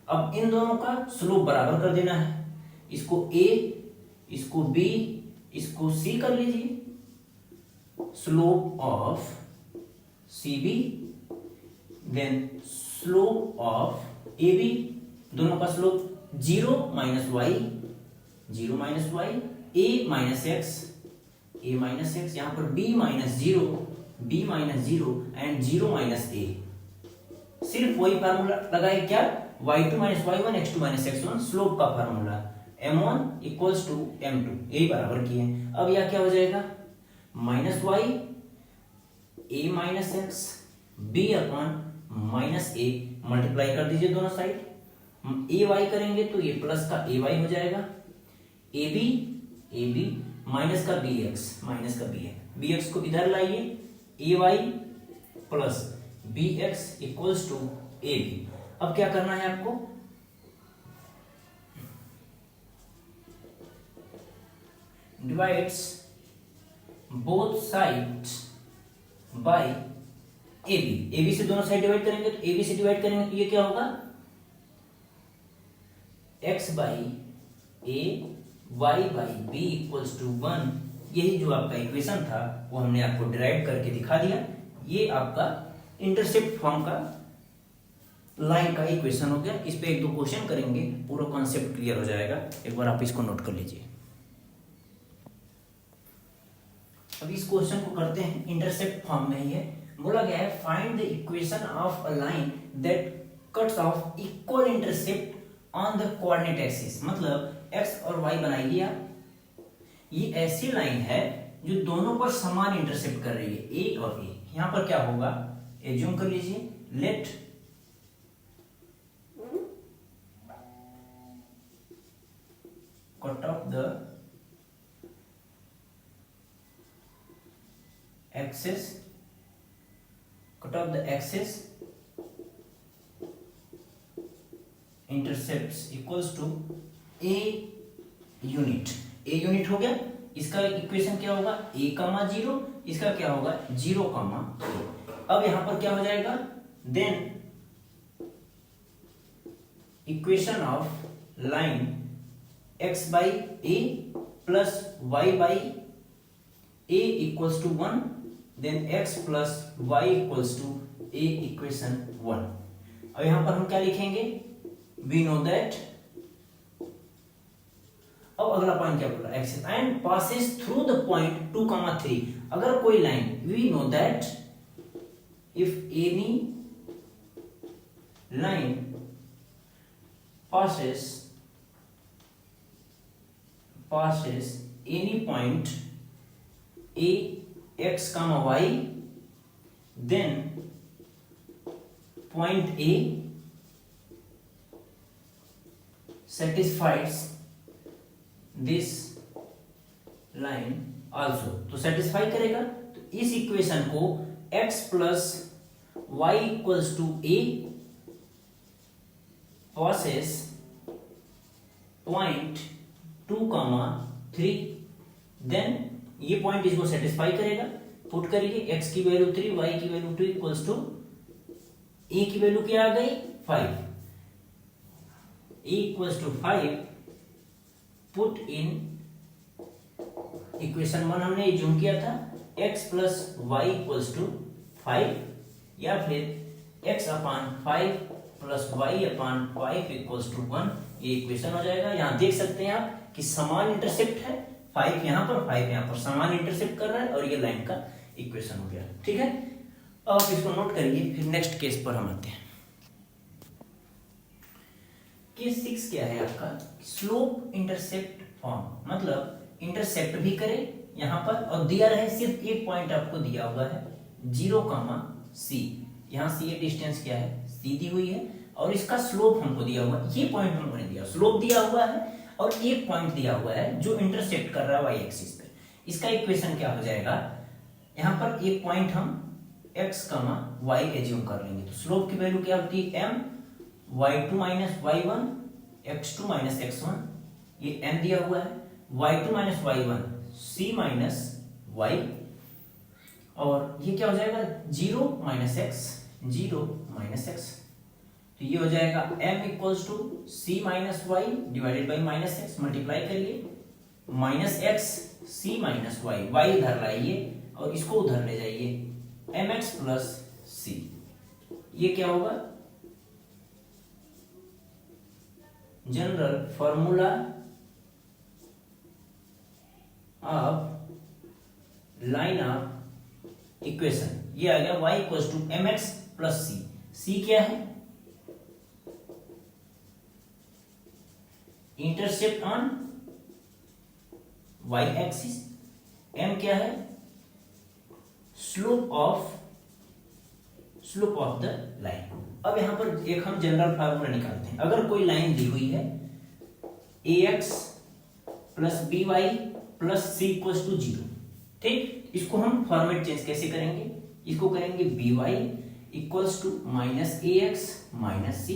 अब इन दोनों का स्लोप बराबर कर देना है। इसको a, इसको b, इसको c कर लीजिए। Slope of cb, then slope of ab, दोनों का slope 0 minus y, a minus x, यहाँ पर b minus 0 and 0 minus a। सिर्फ वही फार्मूला लगाए, क्या, y2 minus y1 x2 minus x1, slope का formula m1 equals to m2, यही बराबर किए। अब यह क्या हो जाएगा, minus y a minus x b upon minus a, multiply कर दीजिए दोनों साइड, ए वाई करेंगे तो ये प्लस का ए वाई हो जाएगा, ए बी माइनस का बी एक्स को इधर लाइए, A Y plus B X equals to A B. अब क्या करना है आपको, divides both sides by A B से दोनों साइड डिवाइड करेंगे तो ए बी से डिवाइड करेंगे तो ये क्या होगा, x by a y by b equals to 1। यही जो आपका इक्वेशन था वो हमने आपको डिराइव करके दिखा दिया। ये आपका इंटरसेप्ट फॉर्म का लाइन का इक्वेशन हो गया। इस पे एक दो क्वेश्चन करेंगे, पूरा कॉन्सेप्ट क्लियर हो जाएगा। एक बार आप इसको नोट कर लीजिए। अब इस क्वेश्चन को करते हैं, इंटरसेप्ट फॉर्म में ही है। बोला गया है find the equation of a line that cuts of equal intercept on the coordinate axis. मतलब x और y बनाइए आप। ये ऐसी लाइन है जो दोनों पर समान इंटरसेप्ट कर रही है, ए और ए। यहां पर क्या होगा, एज्यूम कर लीजिए, let cut off the axis, cut off the axis intercepts equals to a unit. A unit हो गया, इसका इक्वेशन क्या होगा, a कमा 0, इसका क्या होगा 0 कमा 2। अब यहां पर क्या हो जाएगा, then equation of line x by a plus y by a equals to 1, then x plus y equals to a equation 1। अब यहां पर हम क्या लिखेंगे, वी नो दैट। अब अगला पॉइंट क्या बोल रहा है, axis and passes through the point 2,3। अगर कोई लाइन, we know that if any line passes any point a x comma y, then point a satisfies this line also। तो सेटिस्फाई करेगा, तो इस इक्वेशन को x plus y equals to a passes point 2,3, then ये point इसको satisfy करेगा। Put करिए, x की वैल्यू 3, y की वैल्यू 2 इक्वल्स टू a की वैल्यू क्या आ गई 5, a equals to 5। Put in equation 1 हमने एज्यूम किया था x plus y equals to 5, या फिर x upon 5 plus y upon 5 equals to 1। ये इक्वेशन हो जाएगा। यहां देख सकते हैं आप कि समान इंटरसेप्ट है, 5 यहां पर 5 यहां पर, समान इंटरसेप्ट कर रहा है, और ये लाइन का इक्वेशन हो गया। ठीक है, अब आप इसको नोट करिए, फिर नेक्स्ट केस पर हम आते हैं। केस 6 क्या है आपका, स्लोप इंटरसेप्ट फॉर्म। मतलब इंटरसेप्ट भी करे यहां पर, और दिया रहे सिर्फ एक पॉइंट आपको दिया हुआ है 0,c। यहां से ये डिस्टेंस क्या है, c दी हुई है, और इसका स्लोप हमको दिया हुआ है। ये पॉइंट हमको नहीं दिया, स्लोप दिया हुआ है और एक पॉइंट दिया हुआ है जो इंटरसेप्ट कर रहा है वाई एक्सिस पे। इसका इक्वेशन क्या हो जाएगा, यहां पर एक पॉइंट हम x कमा y एज्यूम कर लेंगे। तो स्लोप की वैल्यू क्या होती है m y2 minus y1 x2 minus x1, ये m दिया हुआ है, y2 minus y1 c minus y, और ये क्या हो जाएगा 0 माइनस x, 0 माइनस x। तो ये हो जाएगा m equals to c minus Y divided by minus X. Multiply करिए, minus X c minus Y, Y इधर लाइए और इसको उधर ले जाइए, mx प्लस c। ये क्या होगा, general formula of line of equation. ये आ गया y equals to mx plus c। c क्या है, intercept on y axis. m क्या है, slope of slope of the line. अब यहाँ पर एक हम जनरल फार्मूला निकालते हैं। अगर कोई लाइन दी हुई है ax plus B Y plus c equals to 0, ठीक, इसको हम फॉर्मेट चेंज कैसे करेंगे, इसको करेंगे B Y equals to minus A X minus C,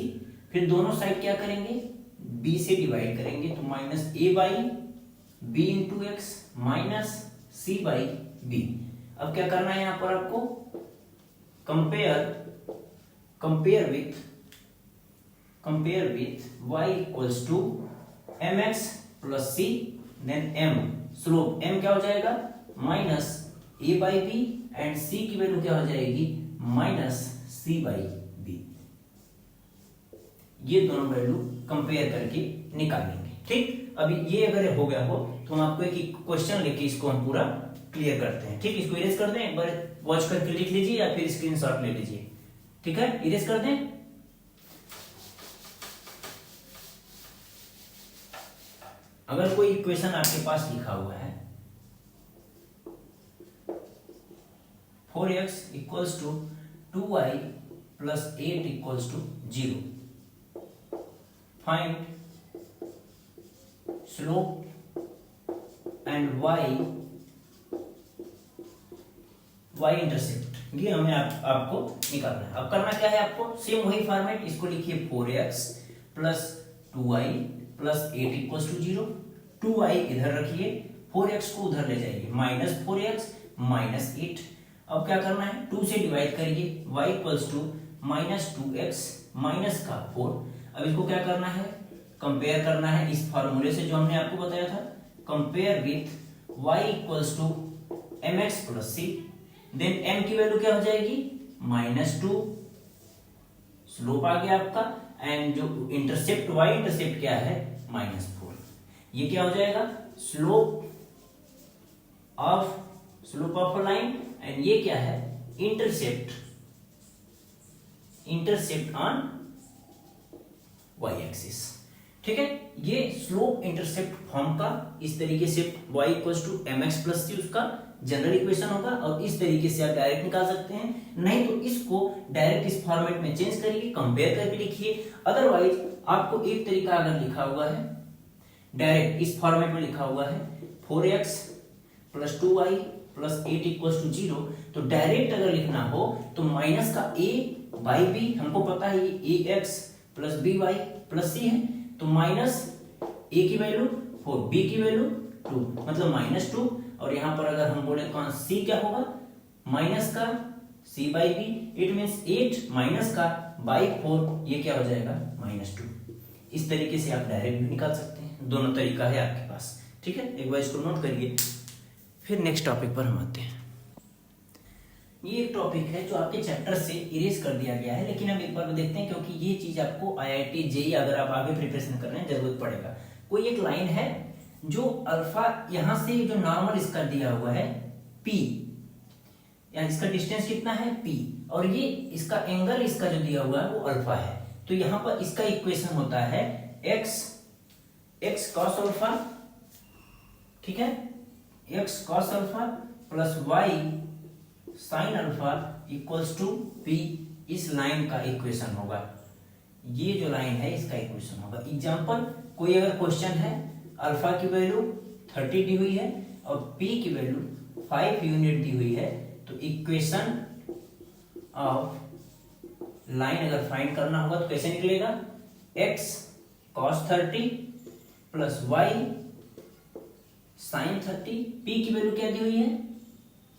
फिर दोनों साइड क्या करेंगे, b से डिवाइड करेंगे तो minus a by b into x minus c by b. अब क्या करना है यहाँ पर आपको, compare with y equals to m x plus c, then m slope m क्या हो जाएगा minus a by b and c की वैल्यू क्या हो जाएगी माइनस c बाई बी। ये दोनों वैल्यू कंपेयर करके निकालेंगे, ठीक। अभी ये अगर हो गया हो तो हम आपको एक क्वेश्चन लेके इसको हम पूरा क्लियर करते हैं, ठीक। इसको इरेज कर दें, एक बार वॉच करके लिख लीजिए या फिर स्क्रीनशॉट ले लीजिए, ठीक है। इरेज कर दें। अगर कोई इक्वेशन आपके पास लिखा हुआ है 4x equals to 2y plus 8 equals to 0, find slope and y intercept, ये हमें आपको निकालना है। अब करना क्या है आपको, सेम वही फॉर्मेट, इसको लिखिए 4x plus 2y plus 8 equals to 0, 2y इधर रखिए, 4x को उधर ले जाइए, माइनस 4x माइनस 8। अब क्या करना है, 2 से डिवाइड करिए, y equals to minus 2x minus का 4। अब इसको क्या करना है, कंपेयर करना है इस फॉर्मूले से जो हमने आपको बताया था, compare with y equals to mx plus c, देन m की वैल्यू क्या हो जाएगी -2, स्लोप आ गया आपका, एंड जो इंटरसेप्ट y इंटरसेप्ट क्या है -4। ये क्या हो जाएगा slope of a line, and ये क्या है इंटरसेप्ट ऑन y एक्सिस, ठीक है। ये स्लोप इंटरसेप्ट फॉर्म का इस तरीके से y equals to mx plus c उसका जनरल इक्वेशन होगा, और इस तरीके से आप डायरेक्ट निकाल सकते हैं, नहीं तो इसको डायरेक्ट इस फॉर्मेट में चेंज करिए, कंपेयर करके लिखिए। अदरवाइज आपको एक तरीका अगर लिखा हुआ है डायरेक्ट इस फॉर्मेट में लिखा हुआ है 4x plus 2y plus 8 equals to 0, तो डायरेक्ट अगर लिखना हो तो माइनस का a बाई बी, हमको पता है ये ax plus B Y plus C है, तो माइनस a की वैल्यू 4, b की वैल्यू 2, मतलब -2, और यहाँ पर अगर हम बोले तो c क्या होगा माइनस का c by b, it means 8 minus का बाई 4, ये क्या हो जाएगा -2। इस तरीके से आप डायरेक्ट भी निकाल सकते हैं, दोनों तरीका है आपके पास, ठीक है। एक बार इसको नोट करिए, फिर नेक्स्ट टॉपिक पर हम आते हैं। ये एक टॉपिक है जो आपके चैप्टर से इरेज कर दिया गया है, लेकिन हम एक बार देखते हैं क्योंकि ये चीज आपको IIT जेईई अगर आप आगे प्रिपरेशन कर रहे हैं जरूरत पड़ेगा। कोई एक लाइन है जो अल्फा यहां से जो नॉर्मल इसका दिया हुआ है p, या इसका डिस्टेंस कितना है p, और ये इसका एंगल इसका जो दिया हुआ है वो अल्फा है, तो यहां पर इसका इक्वेशन होता है x cos अल्फा, ठीक है, x cos alpha plus y sin alpha equals to p, इस लाइन का इक्वेशन होगा, ये जो लाइन है इसका इक्वेशन होगा। एग्जांपल, कोई अगर क्वेश्चन है अल्फा की वैल्यू 30 दी हुई है और p की वैल्यू 5 यूनिट दी हुई है, तो इक्वेशन ऑफ लाइन अगर फाइंड करना होगा तो कैसे निकलेगा, x cos 30 plus y sin 30, p की वैल्यू क्या दी हुई है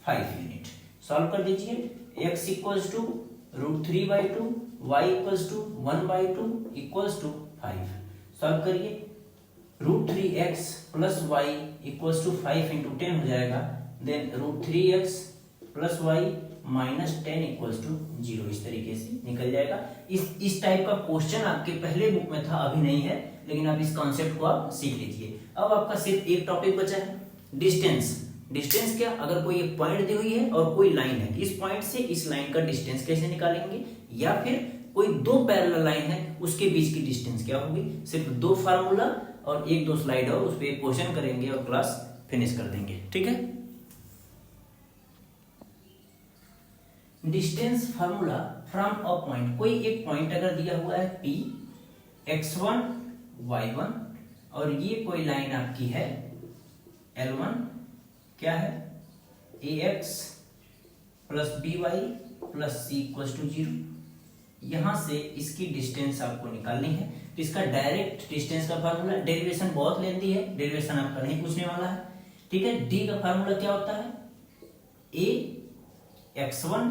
5 यूनिट। सॉल्व कर दीजिए, x equals to √3/2, y equals to 1/2 equals to 5। Solve करिए, √3x plus y equals to 5 into 10 हो जाएगा, then √3x plus y minus 10 equals to 0, इस तरीके से निकल जाएगा। इस टाइप का क्वेश्चन आपके पहले बुक में था, अभी नहीं है, लेकिन आप इस कॉन्सेप्ट को आप सीख लीजिए। अब आपका सिर्फ एक टॉपिक बचा है, डिस्टेंस। डिस्टेंस क्या, अगर कोई एक पॉइंट दी हुई है और कोई लाइन है, इस पॉइंट से इस लाइन का डिस्टेंस कैसे निकालेंगे, या फिर कोई दो पैरेलल लाइन है उसके बीच की डिस्टेंस क्या होगी। सिर्फ दो फार्मूला और एक दो स्लाइड और उस पर एक क्वेश्चन करेंगे और क्लास फिनिश कर देंगे, ठीक है। Distance formula from a point, कोई एक पॉइंट अगर दिया हुआ है P, x1 y1 और ये कोई लाइन आपकी है L1, क्या है ax plus by plus c equals to 0। यहां से इसकी डिस्टेंस आपको निकालनी है। तो इसका डायरेक्ट डिस्टेंस का फार्मूला, डेरिवेशन बहुत लेंदी है, डेरिवेशन आपका नहीं पूछने वाला है, ठीक है। d का फार्मूला क्या होता है, a x1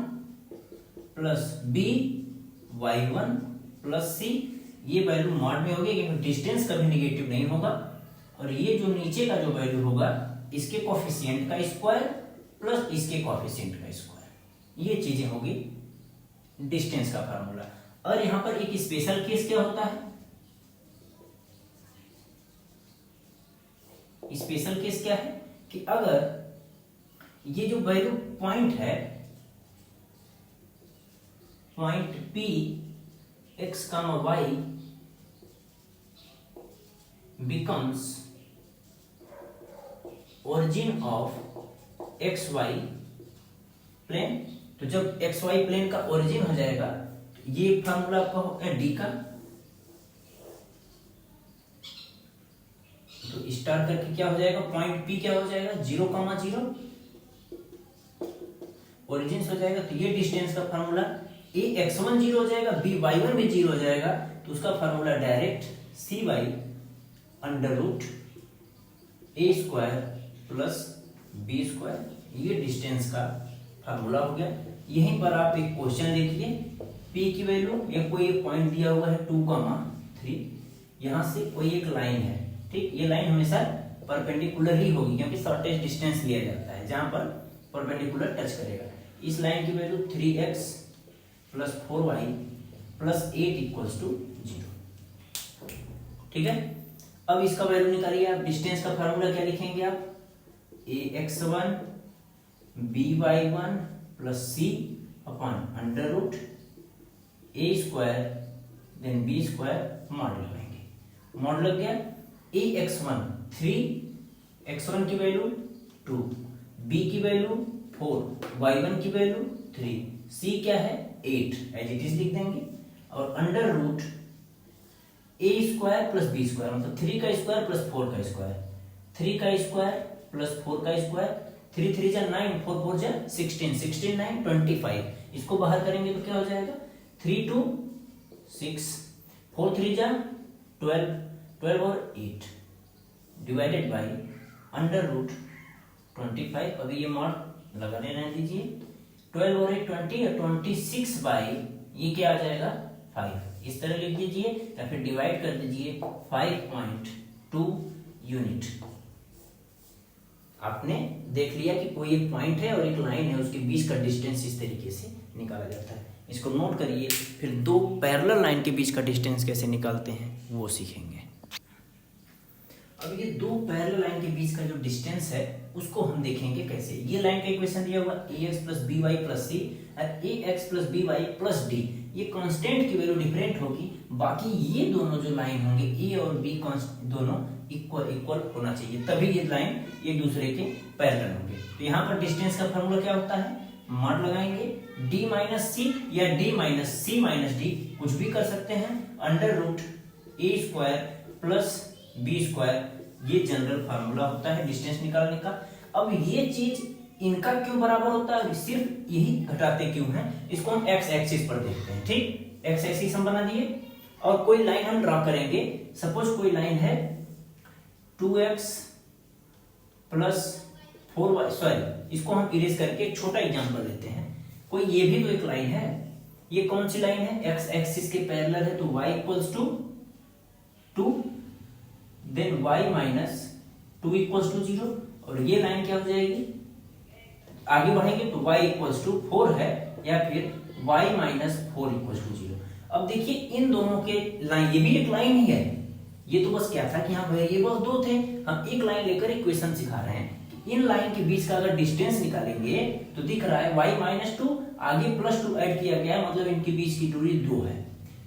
plus b y1 plus c, ये वैल्यू मॉड में होगी क्योंकि डिस्टेंस कभी निगेटिव नहीं होगा। और ये जो नीचे का जो वैल्यू होगा इसके कोफिशिएंट का स्क्वायर प्लस इसके कोफिशिएंट का स्क्वायर, ये चीजें होगी डिस्टेंस का फार्मूला। और यहां पर एक स्पेशल केस क्या होता है, स्पेशल केस क्या है कि अगर ये जो वैल्यू पॉइंट है, point P x, y becomes origin of xy plane, तो जब xy प्लेन का ओरिजिन हो जाएगा तो ये फार्मूला आपका होगा d का। तो स्टार्ट करके क्या हो जाएगा, पॉइंट P क्या हो जाएगा 0,0 ओरिजिन हो जाएगा। तो ये डिस्टेंस का फार्मूला a x1 0 हो जाएगा, b y1 भी 0 हो जाएगा, तो उसका formula direct cy under root a square plus b square, ये डिस्टेंस का फार्मूला हो गया। यहीं पर आप एक क्वेश्चन देखिए, p की वैल्यू, या कोई एक पॉइंट दिया हुआ है 2,3, यहां से कोई एक लाइन है, ठीक, ये लाइन हमेशा परपेंडिकुलर ही होगी क्योंकि शॉर्टेस्ट डिस्टेंस लिया जाता है जहां पर परपेंडिकुलर टच करेगा। इस लाइन की value 3x plus 4y plus 8 equals to 0, ठीक है। अब इसका वैल्यू निकालिए आप, डिस्टेंस का फार्मूला क्या लिखेंगे आप, ax1 by1 plus c upon under root a square then b square, mod लगाएंगे, मॉड लग गया। ax1 3, x1 की वैल्यू 2, b की वैल्यू 4, y1 की वैल्यू 3, c क्या है 8, एज इट इज लिख देंगे। और under root a square plus b square, मतलब 3 का स्क्वायर प्लस 4 का स्क्वायर, 3 का स्क्वायर प्लस 4 का स्क्वायर, 3 3 जा 9, 4 4 जा 16, 16 9 25, इसको बाहर करेंगे तो क्या हो जाएगा 3 2 6, 4 3 जा 12, 12 और 8 डिवाइडेड बाय अंडर रूट 25। अभी ये मॉड लगाने रहने दीजिए, 12 और 8 20 और 26 बाई ये क्या आ जाएगा 5, इस तरह लिख दीजिए या फिर डिवाइड कर दीजिए 5.2 यूनिट। आपने देख लिया कि कोई एक पॉइंट है और एक लाइन है, उसके बीच का डिस्टेंस इस तरीके से निकाला जाता है। इसको नोट करिए, फिर दो पैरेलल लाइन के बीच का डिस्टेंस कैसे निकालते हैं वो सीखेंगे। अब ये दो पैरेलल लाइन के बीच का जो डिस्टेंस है उसको हम देखेंगे कैसे। ये लाइन का इक्वेशन दिया हुआ ax plus B Y plus C और ax plus B Y plus D, ये कांस्टेंट की वैल्यू डिफरेंट होगी, बाकी ये दोनों जो लाइन होंगे a और b दोनों इक्वल होना चाहिए, तभी ये लाइन एक दूसरे के पैरेलल होंगे। तो यहाँ पर डिस्टेंस का फॉर्मूला क्या होता है, मॉड लगाएंगे d माइनस सी या d minus c minus d, कुछ भी कर सकते हैं, under root a square plus b square, ये जनरल फार्मूला होता है डिस्टेंस निकालने का। अब ये चीज इनका क्यों बराबर होता है, सिर्फ यही घटाते क्यों हैं, इसको हम एक्स एक्सिस पर देखते हैं। ठीक, एक्स एक्सिस हम बना दिए और कोई लाइन हम ड्रॉ करेंगे। सपोज कोई लाइन है 2x प्लस 4y, सॉरी इसको हम इरेज करके एक छोटा एग्जांपल लेते हैं। कोई ये भी तो एक लाइन है, ये कौन सी लाइन है, एक्स एक्सिस के पैरेलल है, तो y equals to 2 then y minus 2 equals to 0, और ये लाइन क्या हो जाएगी, आगे बढ़ेंगे तो y इक्वल्स टू 4 है या फिर y माइनस 4 इक्वल्स टू 0। अब देखिए इन दोनों के लाइन, ये भी एक लाइन ही है, ये तो बस क्या था कि यहाँ वेरिएबल दो थे, हम एक लाइन लेकर इक्वेशन सिखा रहे हैं। इन लाइन के बीच का अगर डिस्टेंस निकालेंगे तो दिख रहा है y माइनस 2 आगे प्लस 2 ऐड किया गया है, मतलब इनके बीच की दूरी 2 है,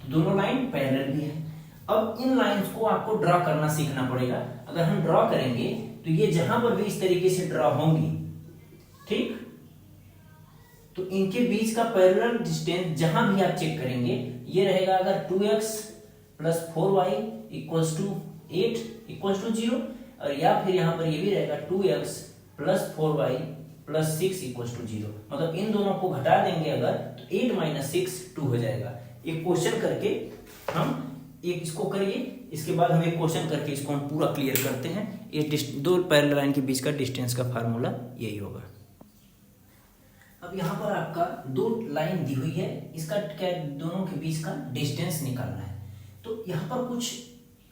तो दोनों लाइन पैरेलल भी है। अब इन लाइंस को आपको ड्रॉ करना सीखना पड़ेगा। अगर हम ड्रॉ करेंगे तो ये जहां पर भी इस तरीके से ड्रॉ होंगी, ठीक, तो इनके बीच का पैरेलल डिस्टेंस जहां भी आप चेक करेंगे ये रहेगा, अगर 2x plus 4y equals to 8 equals to 0, और या फिर यहाँ पर ये भी रहेगा 2x plus 4y plus 6 equals to 0। मतलब इन दोनों को घटा देंगे अगर, तो 8 माइनस 6 2 हो जाएगा। एक क्वेश्चन करके हम एक इसको करिए, इसके बाद हम एक क्वेश्चन करके इसको हम पूरा क्लियर करते हैं। ये दो पैरेलल लाइन के बीच का डिस्टेंस का फार्मूला यही होगा। अब यहाँ पर आपका दो लाइन दी हुई है, इसका क्या दोनों के बीच का डिस्टेंस निकालना है। तो यहाँ पर कुछ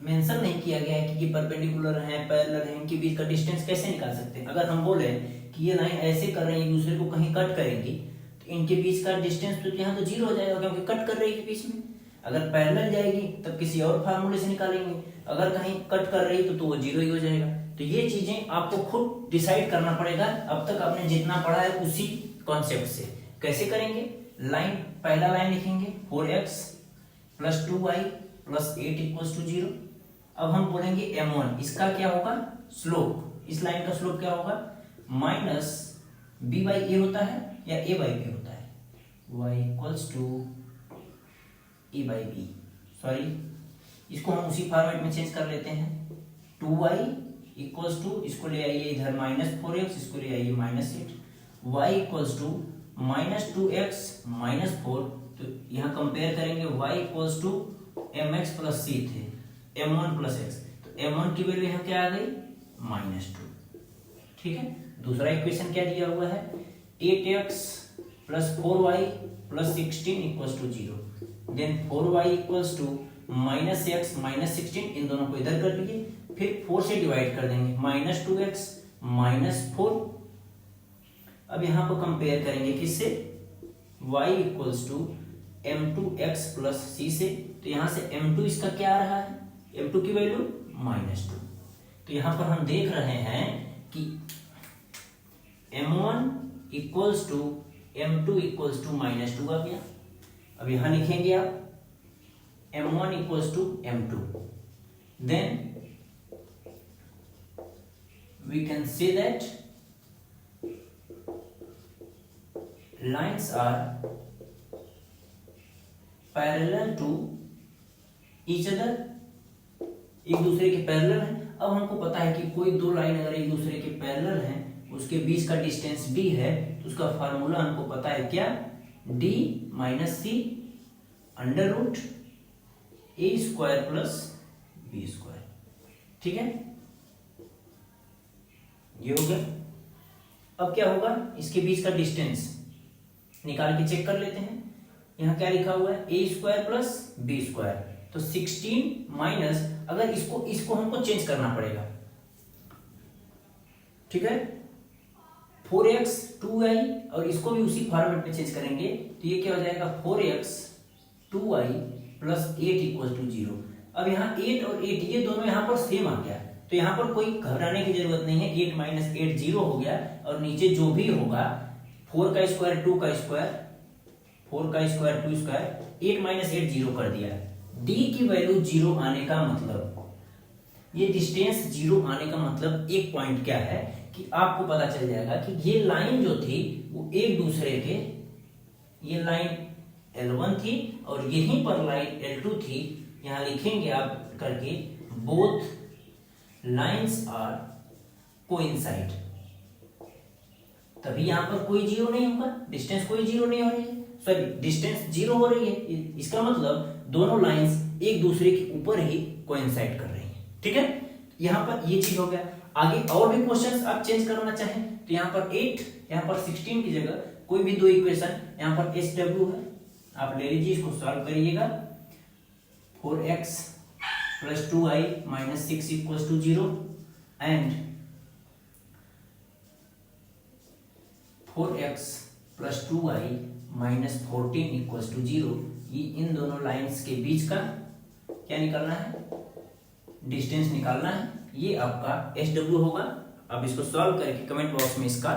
मेंशन नहीं किया गया है कि ये परपेंडिकुलर हैं, पैरेलल हैं, इनके बीच का डिस्टेंस कैसे निकाल सकते हैं। अगर हम बोले कि ये लाइन ऐसे कर रही है, एक दूसरे को कहीं कट करेंगी, तो इनके बीच का डिस्टेंस तो यहाँ तो 0 हो जाएगा क्योंकि कट कर रही है बीच में। अगर पैरेलल जाएगी तब किसी और फार्मूले से निकालेंगे, अगर कहीं कट कर रही तो वो 0 ही हो जाएगा। तो ये चीजें आपको खुद डिसाइड करना पड़ेगा। अब तक आपने जितना पढ़ा है उसी कॉन्सेप्ट से कैसे करेंगे। लाइन, पहला लाइन लिखेंगे 4x plus 2y plus 8 equals to 0। अब हम बोलेंगे m1, इसका क्या होगा स्लोप, इस लाइन का स्लोप क्या होगा माइनस b बाई ए होता है या a बाई b होता है, y equals to a by b। Sorry, इसको हम उसी फॉर्मेट में चेंज कर लेते हैं। 2y इक्वल्स टू, इसको ले आइए इधर माइनस 4x, इसको ले आइए minus 8, y equals to minus 2x minus 4। तो यहाँ कंपेयर करेंगे, y equals to mx plus c थे, m1 प्लस x, तो m1 की वैल्यू यहाँ क्या आ गई -2। ठीक है, दूसरा इक्वेशन क्या दिया हुआ है 8x plus 4y plus 16 equals to 0। Then 4y equals to minus x minus 16, इन दोनों को इधर कर लीजिए, फिर 4 से डिवाइड कर देंगे, माइनस 2x माइनस 4। अब यहाँ पर कंपेयर करेंगे किससे, y equals to m2x plus c से। तो यहाँ से m2 इसका क्या आ रहा है, m2 की वैल्यू -2। तो यहाँ पर हम देख रहे हैं कि m1 equals to m2 equals to -2 आ गया। अब यहाँ लिखेंगे आप m1 equals to m2, then we can say that lines are parallel to each other, एक दूसरे के पैरेलल हैं। अब हमको पता है कि कोई दो लाइन अगर एक दूसरे के पैरेलल हैं, उसके बीच का डिस्टेंस d है, तो उसका फार्मूला हमको पता है क्या, d माइनस सी अंडर रूट ए स्क्वायर प्लस बी स्क्वायर। ठीक है, ये हो गया। अब क्या होगा, इसके बीच का डिस्टेंस निकाल के चेक कर लेते हैं। यहाँ क्या लिखा हुआ है ए स्क्वायर प्लस बी स्क्वायर, तो 16 माइनस, अगर इसको हमको चेंज करना पड़ेगा। ठीक है, 4x 2y, और इसको भी उसी फॉर्मेट में चेंज करेंगे, तो ये क्या हो जाएगा 4x 2y plus 8 equal to 0। अब यहाँ 8 और 8 ये दोनों यहाँ पर सेम आ गया, तो यहाँ पर कोई घबराने की जरूरत नहीं है। 8 माइनस 8 0 हो गया, और नीचे जो भी होगा 4 का स्क्वायर 2 का स्क्वायर, 4 का स्क्वायर 2 स्क्वायर, 8 माइनस 8 0 कर दिया। d की वैल्यू 0 आने का मतलब, ये डिस्टेंस 0 आने का मतलब एक पॉइंट क्या है कि आपको पता चल जाएगा कि ये लाइन जो थी वो एक दूसरे के, ये लाइन L1 थी और यहीं पर लाइन L2 थी। यहां लिखेंगे आप करके, बोथ लाइन्स आर कोइंसाइड, तभी यहां पर कोई 0 नहीं होगा, डिस्टेंस कोई 0 नहीं हो रही है, सॉरी डिस्टेंस 0 हो रही है। इसका मतलब दोनों लाइंस एक दूसरे के ऊपर ही कोइंसाइड कर रही हैं। ठीक है, यहां पर ये चीज हो गया। आगे और भी क्वेश्चंस आप चेंज करना चाहें तो यहाँ पर 8, यहाँ पर 16 की जगह कोई भी दो इक्वेशन, यहाँ पर SW है, आप ले लीजिए, इसको सॉल्व करिएगा। 4x plus 2y minus 6 equals to 0 and 4x plus 2y minus 14 equals to 0। ये इन दोनों लाइंस के बीच का क्या निकालना है, डिस्टेंस निकालना है। ये आपका SW होगा। अब इसको सॉल्व करके कमेंट बॉक्स में इसका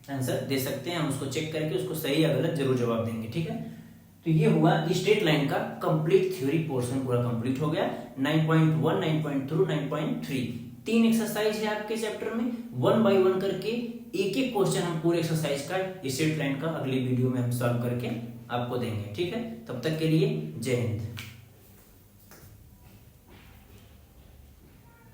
आंसर दे सकते हैं, हम उसको चेक करके उसको सही या गलत जरूर जवाब देंगे। ठीक है, तो ये हुआ स्ट्रेट लाइन का कंप्लीट थ्योरी पोर्शन पूरा कंप्लीट हो गया। 9.1, 9.2, 9.3 3 एक्सरसाइज है आपके चैप्टर में, 1 बाय 1 करके एक एक क्वेश्चन हम पूरे एक्सरसाइज का स्ट्रेट लाइन का अगली वीडियो में हम सॉल्व करके आपको देंगे। ठीक है, तब तक के लिए जय हिंद।